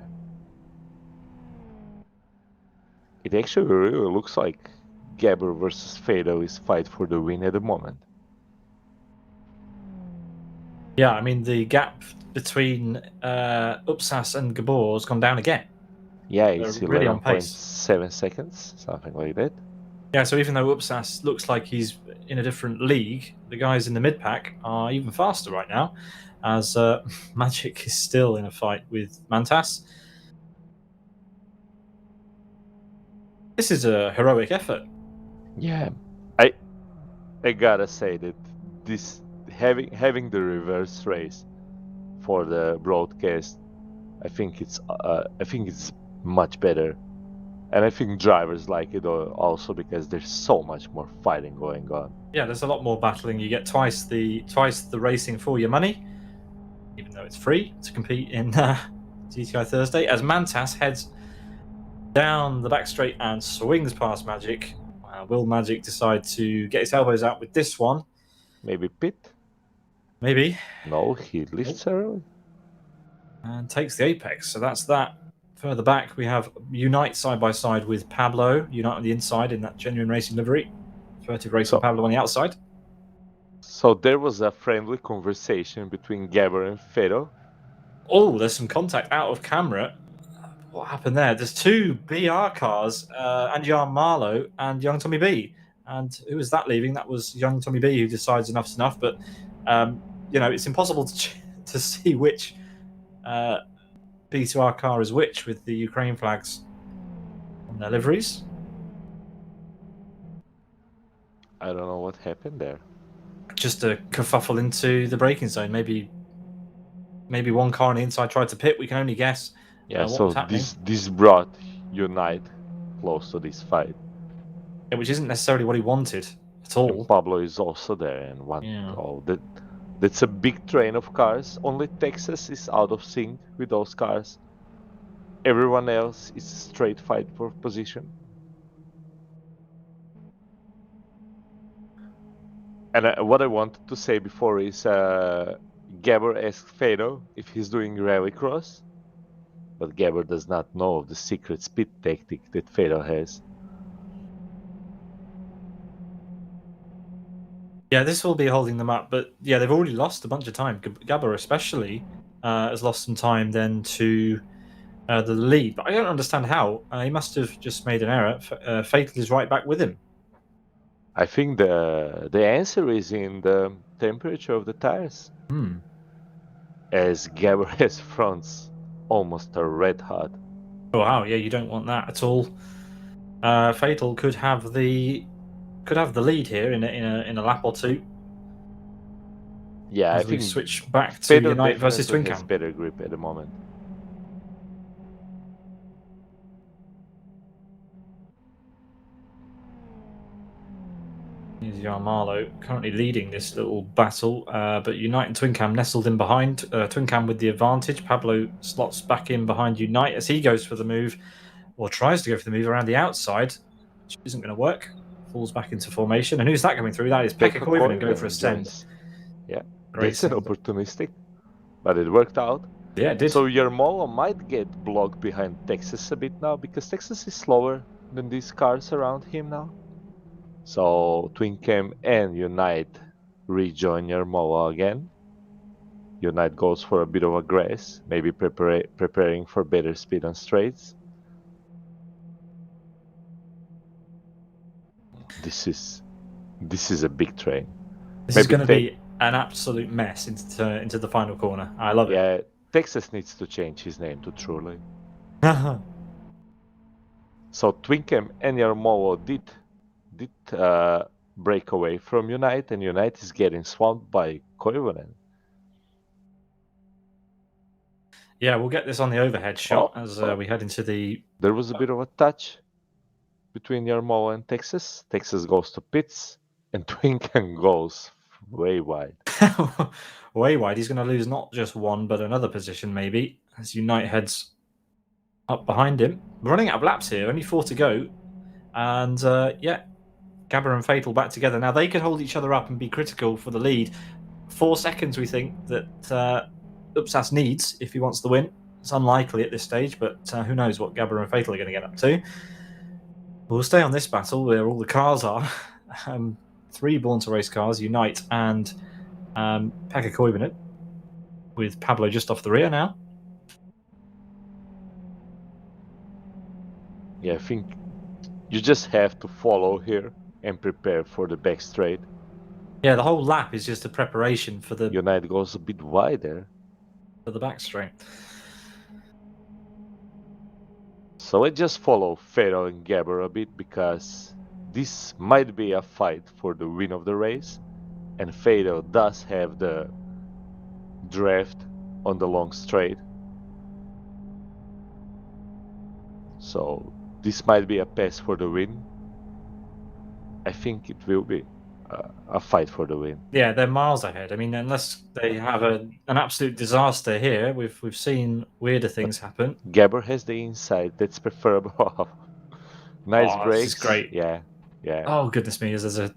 It actually really looks like Gabber versus Fado is fight for the win at the moment. Yeah, I mean, the gap between Upsas and Gabor has gone down again. Yeah, They're it's really on pace. 11.7 seconds, something like that. Yeah, so even though Upsas looks like he's in a different league, the guys in the mid pack are even faster right now, as Magic is still in a fight with Mantas. This is a heroic effort. Yeah, I gotta say that this having the reverse race for the broadcast, I think it's much better, and I think drivers like it also because there's so much more fighting going on. Yeah, there's a lot more battling. You get twice the racing for your money, even though it's free to compete in GTI Thursday. As Mantas heads down the back straight and swings past Magic, will Magic decide to get his elbows out with this one? Maybe pit? Maybe. No, he lifts early. And takes the apex. So that's that. Further back, we have Unite side by side with Pablo. Unite on the inside in that genuine racing livery. Furtive racing Pablo on the outside. So there was a friendly conversation between Gabber and Fero. Oh, there's some contact out of camera. What happened there? There's two BR cars, Anjar Marlow and Young Tommy B. And who was that leaving? That was Young Tommy B who decides enough's enough. But, it's impossible to see which B2R car is which with the Ukraine flags on their liveries. I don't know what happened there. Just a kerfuffle into the braking zone. Maybe one car on the inside tried to pit. We can only guess Yeah, what so was happening. this brought Unite close to this fight. Yeah, which isn't necessarily what he wanted at all. And Pablo is also there, and that's a big train of cars. Only Texas is out of sync with those cars. Everyone else is straight fight for position. And what I wanted to say before is Gabber asked Fado if he's doing rallycross, but Gabber does not know of the secret speed tactic that Fado has. Yeah, this will be holding them up, but yeah, they've already lost a bunch of time. Gabber especially has lost some time then to the lead, but I don't understand how. He must have just made an error. Fatal is right back with him. I think the answer is in the temperature of the tires. As Gabber has fronts almost a red hot. Oh wow, yeah, you don't want that at all. Fatal could have the lead here in a lap or two. Yeah, As I we think switch back to Fado Unite versus definitely has Twincam. better grip at the moment. Here's Jan Marlow currently leading this little battle, but Unite and Twincam nestled in behind. Twincam with the advantage. Pablo slots back in behind Unite as he goes for the move, or tries to go for the move around the outside, which isn't going to work. Falls back into formation. And who's that coming through? That is Pekka Koivunen going for a send. Yeah, Great that's an send. opportunistic, but it worked out. Yeah, it did. So Yermola might get blocked behind Texas a bit now, because Texas is slower than these cars around him now. So Twincam and Unite rejoin Yermola again. Unite goes for a bit of a grass, maybe preparing for better speed on straights. This is a big train. This is going to be an absolute mess into the final corner. I love it. Yeah, Texas needs to change his name to Truly. So Twinkem and Yarmowo did break away from Unite, and Unite is getting swamped by Koivunen. Yeah, we'll get this on the overhead shot as we head into the... There was a bit of a touch between Yarmowo and Texas. Texas goes to pits, and Twinkem goes way wide. way wide. He's going to lose not just one, but another position maybe, as Unite heads up behind him. We're running out of laps here, only 4 to go. And yeah, Gabber and Fatal back together. Now they could hold each other up and be critical for the lead. 4 seconds we think that Upsas needs if he wants the win. It's unlikely at this stage, but who knows what Gabber and Fatal are going to get up to. We'll stay on this battle where all the cars are. 3 Born to Race cars, Unite and Pekka Koivunen, with Pablo just off the rear now. Yeah, I think you just have to follow here and prepare for the back straight. Yeah, the whole lap is just a preparation for the... Unite goes a bit wider. For the back straight. So let's just follow Fero and Gabber a bit, because this might be a fight for the win of the race, and Fero does have the draft on the long straight. So this might be a pass for the win. I think it will be a fight for the win. Yeah, they're miles ahead. I mean, unless they have an absolute disaster here, we've seen weirder things happen. Gabber has the inside. That's preferable. Nice brakes. This is great. Yeah. Oh goodness me! There's a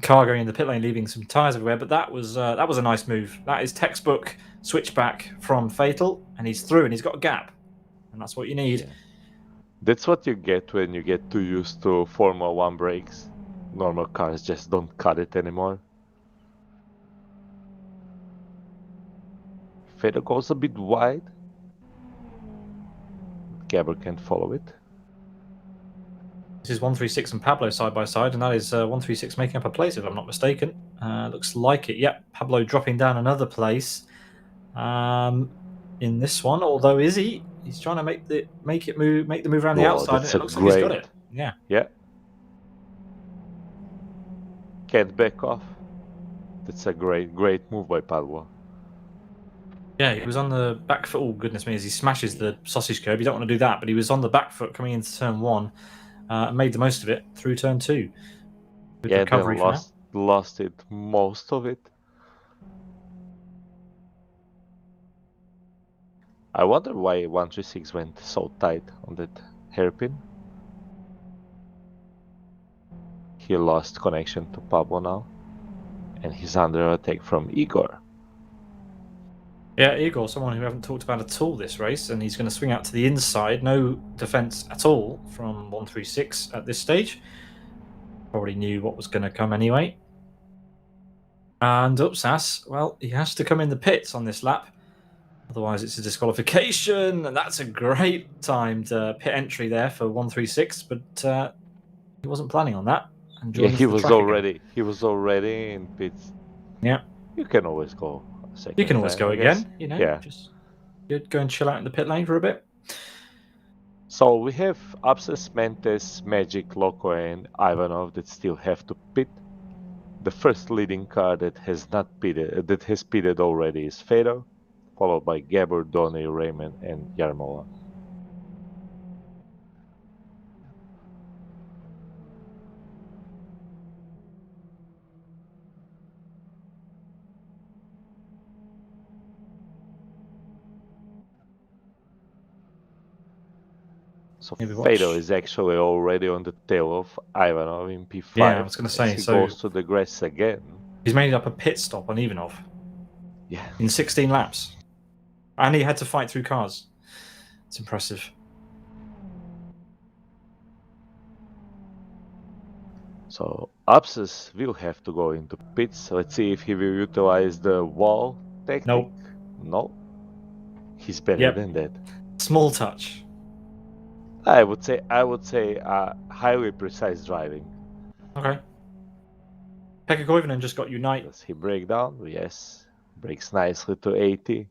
car going in the pit lane, leaving some tyres everywhere. But that was a nice move. That is textbook switchback from Fatal, and he's through, and he's got a gap, and that's what you need. Yeah. That's what you get when you get too used to Formula 1 brakes. Normal cars just don't cut it anymore. Feder goes a bit wide. Gabber can't follow it. This is 136 and Pablo side by side, and that is 136 making up a place, if I'm not mistaken. Looks like it. Yep, Pablo dropping down another place in this one. Although Izzy, he's trying to make the move around the outside. And it looks like he's got it. Yeah. Can't back off. That's a great move by Pablo. Yeah, he was on the back foot. Oh goodness me! As he smashes the sausage curb, you don't want to do that. But he was on the back foot coming into turn 1. Made the most of it through turn 2. With recovery they lost it, most of it. I wonder why 136 went so tight on that hairpin. He lost connection to Pablo now, and he's under attack from Igor. Yeah, Igor, someone who we haven't talked about at all this race, and he's going to swing out to the inside. No defense at all from 136 at this stage. Probably knew what was going to come anyway. And Upsas, well, he has to come in the pits on this lap. Otherwise, it's a disqualification, and that's a great timed pit entry there for 136, but he wasn't planning on that. Yeah, he was already in pits. Yeah. You can always go a second. You can always go again, you know. Yeah. Just go and chill out in the pit lane for a bit. So we have Upsas, Mentes, Magic, Loco, and Ivanov that still have to pit. The first leading car that has pitted already is Fedor, followed by Gabber, Donny, Raymond, and Yarmola. So Fedor is actually already on the tail of Ivanov in P5. Yeah, I was going to say. He goes to the grass again. He's made up a pit stop on Ivanov. Yeah. In 16 laps. And he had to fight through cars. It's impressive. So Upsas will have to go into pits. Let's see if he will utilize the wall technique. Nope. No. He's better than that. Small touch. I would say highly precise driving. Okay. Pekka Koivunen just got Unite. Does he break down? Yes. Breaks nicely to 80.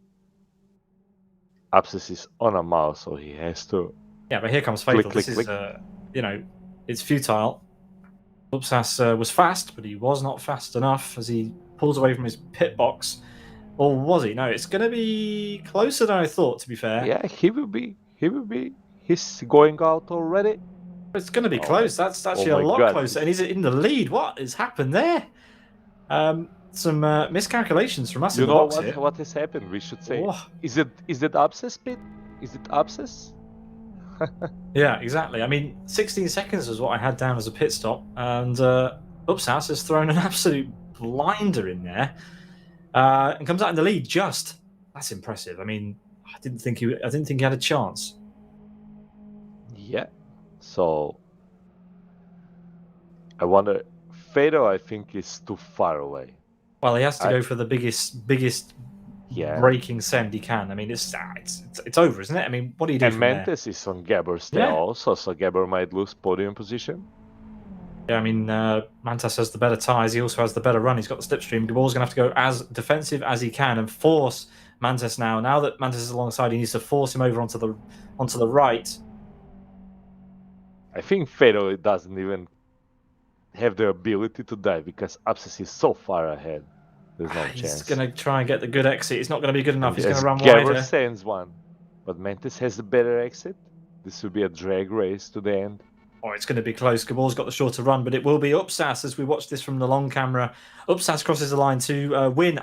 Abscess is on a mouse, so he has to. Yeah, but here comes Click, Fatal. click, This is, click. it's futile. Upsas was fast, but he was not fast enough as he pulls away from his pit box. Or was he? No, it's going to be closer than I thought, to be fair. Yeah, he will be. He's going out already. It's going to be Oh close. That's actually a my lot God. closer. And he's in the lead. What has happened there? Some miscalculations from us You in the know box here. what has happened? We should say, Oh. is it abscess pit? Is it abscess? Yeah, exactly. I mean, 16 seconds was what I had down as a pit stop, and Upsas has thrown an absolute blinder in there, and comes out in the lead. That's impressive. I mean, I didn't think he had a chance. Yeah. So I wonder. Fado, I think, is too far away. Well, he has to go for the biggest Yeah. breaking send he can. I mean, it's over, isn't it? I mean, what do you do And from Mentes is on Gabber's tail also, so Gabber might lose podium position. Yeah, I mean, Mantas has the better tyres. He also has the better run. He's got the slipstream. Gabor's going to have to go as defensive as he can and force Mantas now. Now that Mantas is alongside, he needs to force him over onto the right. I think Fado doesn't even have the ability to dive because Abscess is so far ahead. There's no chance. He's going to try and get the good exit. It's not going to be good enough. He's going to run Gabber wider. sends one, but Mantis has the better exit. This will be a drag race to the end. Oh, it's going to be close. Gabor's got the shorter run, but it will be Upsas as we watch this from the long camera. Upsas crosses the line to win.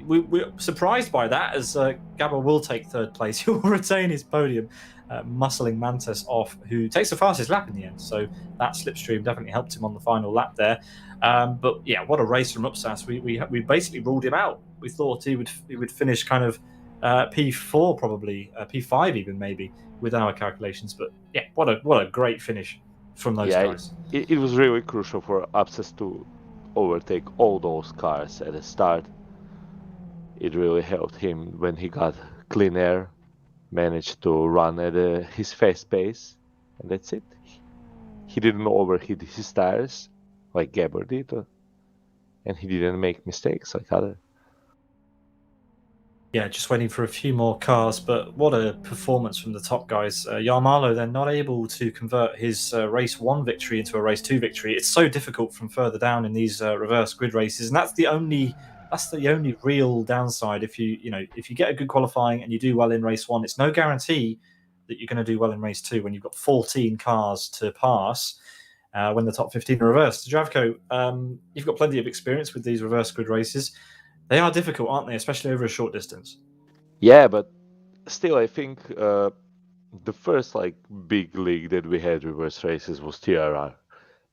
We're surprised by that as Gabor will take third place. He will retain his podium, muscling Mantas off, who takes the fastest lap in the end. So that slipstream definitely helped him on the final lap there. But yeah, what a race from Upsas. We basically ruled him out. We thought he would finish kind of P4 probably, P5 even maybe, with our calculations. But yeah, what a great finish from those guys. It was really crucial for Abscess to overtake all those cars at the start. It really helped him when he got clean air, managed to run at his fast pace, and that's it. He didn't overheat his tires like Gabber did, and he didn't make mistakes like other. Yeah, just waiting for a few more cars, but what a performance from the top guys. Yarmalo then not able to convert his race 1 victory into a race 2 victory. It's so difficult from further down in these reverse grid races, and that's the only real downside. If you get a good qualifying and you do well in race 1, it's no guarantee that you're going to do well in race 2 when you've got 14 cars to pass when the top 15 are reversed. Zdravko, you've got plenty of experience with these reverse grid races. They are difficult, aren't they? Especially over a short distance. Yeah, but still, I think the first big league that we had reverse races was TRR,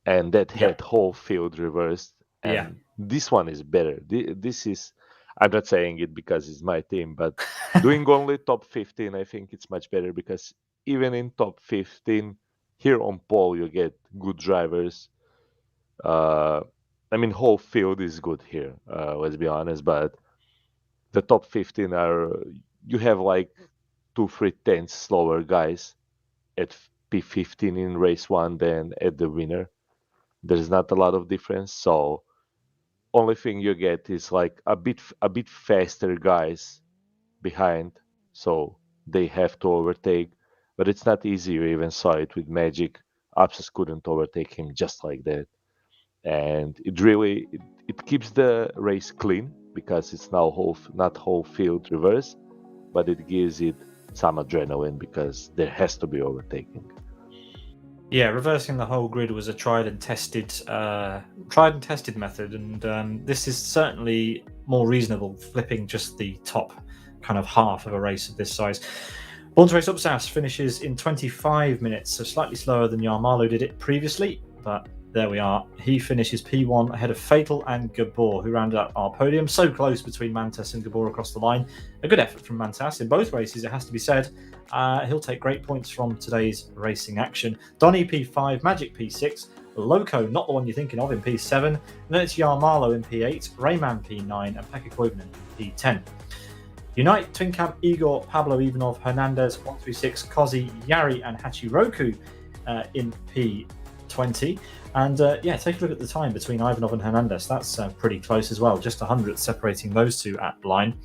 and that had whole field reversed. And this one is better. This is, I'm not saying it because it's my team, but doing only top 15, I think it's much better because even in top 15, here on pole you get good drivers. I mean, whole field is good here, let's be honest, but the top 15 you have 2-3 tenths slower guys at P15 in race 1 than at the winner. There's not a lot of difference, so only thing you get is a bit faster guys behind, so they have to overtake, but it's not easy. You even saw it with Magic. Abscess couldn't overtake him just like that. And it keeps the race clean because it's now not whole field reverse, but it gives it some adrenaline because there has to be overtaking. Yeah, reversing the whole grid was a tried and tested method, and this is certainly more reasonable. Flipping just the top kind of half of a race of this size. Born to Race Upsas finishes in 25 minutes, so slightly slower than Yarmalo did it previously, but there we are. He finishes P1 ahead of Fatal and Gabor, who rounded up our podium. So close between Mantas and Gabor across the line. A good effort from Mantas in both races, it has to be said. He'll take great points from today's racing action. Donny P5, Magic P6, Loco, not the one you're thinking of, in P7. And then it's Yarmalo in P8, Rayman P9, and Pekka Koivunen in P10. Unite, Twin Camp, Igor, Pablo Ivanov, Hernandez, 136, Kozi, Yari, and Hachiroku in P12. 20. And yeah, take a look at the time between Ivanov and Hernandez. That's pretty close as well, just 100 separating those two at line.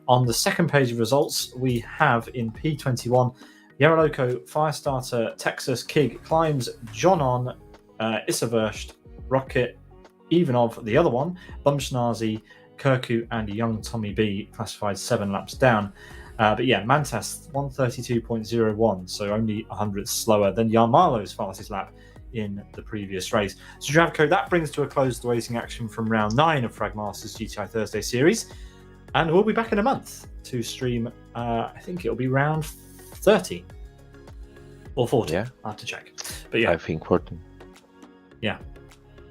On the second page of results, we have in P21, Yaroloko, Firestarter, Texas, Kig, Climbs, John On, Isavurst, Rocket, Ivanov, the other one, Bumshnazi, Kirku, and young Tommy B, classified 7 laps down. But yeah, Mantas 132.01, so only 100 slower than Yarmalo's fastest lap in the previous race. So Zdravko, that brings to a close the racing action from round 9 of Fragmaster's GTI Thursday series, and we'll be back in a month to stream, I think it'll be round 30 or 40. Yeah, I have to check. But yeah, I think 14. Yeah,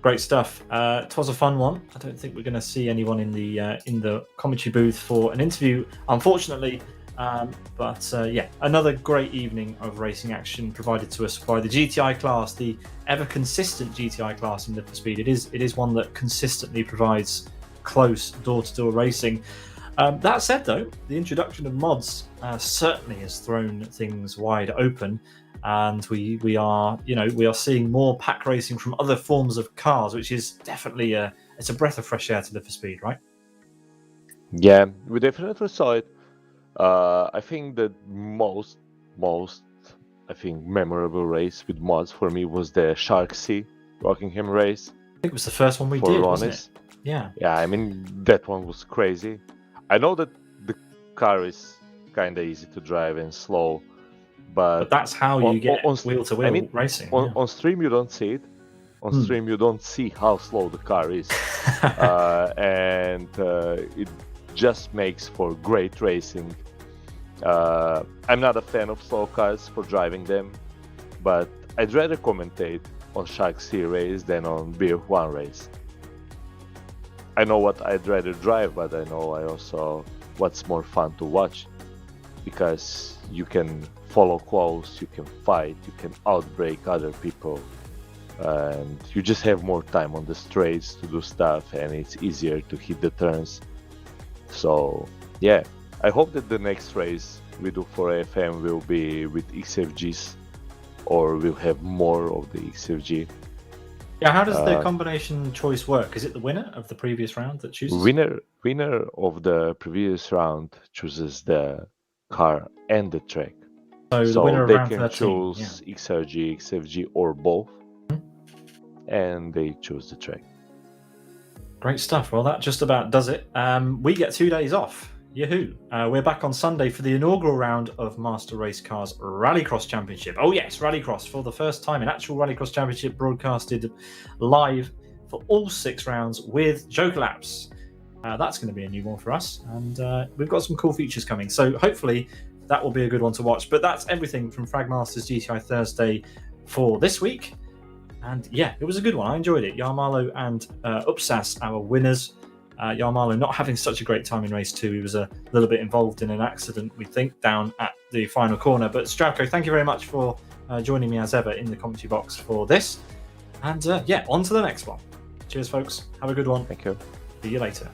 great stuff. It was a fun one. I don't think we're going to see anyone in the commentary booth for an interview, unfortunately. But yeah, another great evening of racing action provided to us by the GTI class, the ever consistent GTI class in Live for Speed. It is one that consistently provides close door-to-door racing. That said, though, the introduction of mods certainly has thrown things wide open, and we are seeing more pack racing from other forms of cars, which is definitely it's a breath of fresh air to Live for Speed, right? Yeah, we definitely saw it. I think the most I think memorable race with mods for me was the Shark Sea Rockingham race. I think it was the first one we did, wasn't it? Yeah. Yeah, I mean, that one was crazy. I know that the car is kind of easy to drive and slow, but that's how you get wheel-to-wheel racing. On stream, you don't see it. On stream, you don't see how slow the car is. And it just makes for great racing. I'm not a fan of slow cars for driving them, but I'd rather commentate on Shark Sea race than on BF1 race. I know what I'd rather drive, but I know what's more fun to watch, because you can follow close, you can fight, you can outbrake other people, and you just have more time on the straights to do stuff, and it's easier to hit the turns. So yeah, I hope that the next race we do for AFM will be with XFGs, or we'll have more of the XFG. Yeah, how does the combination choice work? Is it the winner of the previous round that chooses? Winner of the previous round chooses the car and the track. So the winner of they round can 13, choose XRG, XFG, or both, and they choose the track. Great stuff. Well, that just about does it. We get 2 days off. Yahoo! We're back on Sunday for the inaugural round of Master Race Cars Rallycross Championship. Oh yes, Rallycross, for the first time, an actual Rallycross Championship broadcasted live for all 6 rounds with Joker laps. That's going to be a new one for us, and we've got some cool features coming. So hopefully that will be a good one to watch. But that's everything from Fragmaster's GTI Thursday for this week. And yeah, it was a good one. I enjoyed it. Yarmalo and Upsas, our winners. Yarmalo not having such a great time in race 2. He was a little bit involved in an accident, we think, down at the final corner. But Zdravko, thank you very much for joining me as ever in the commentary box for this. And yeah, on to the next one. Cheers, folks. Have a good one. Thank you. See you later.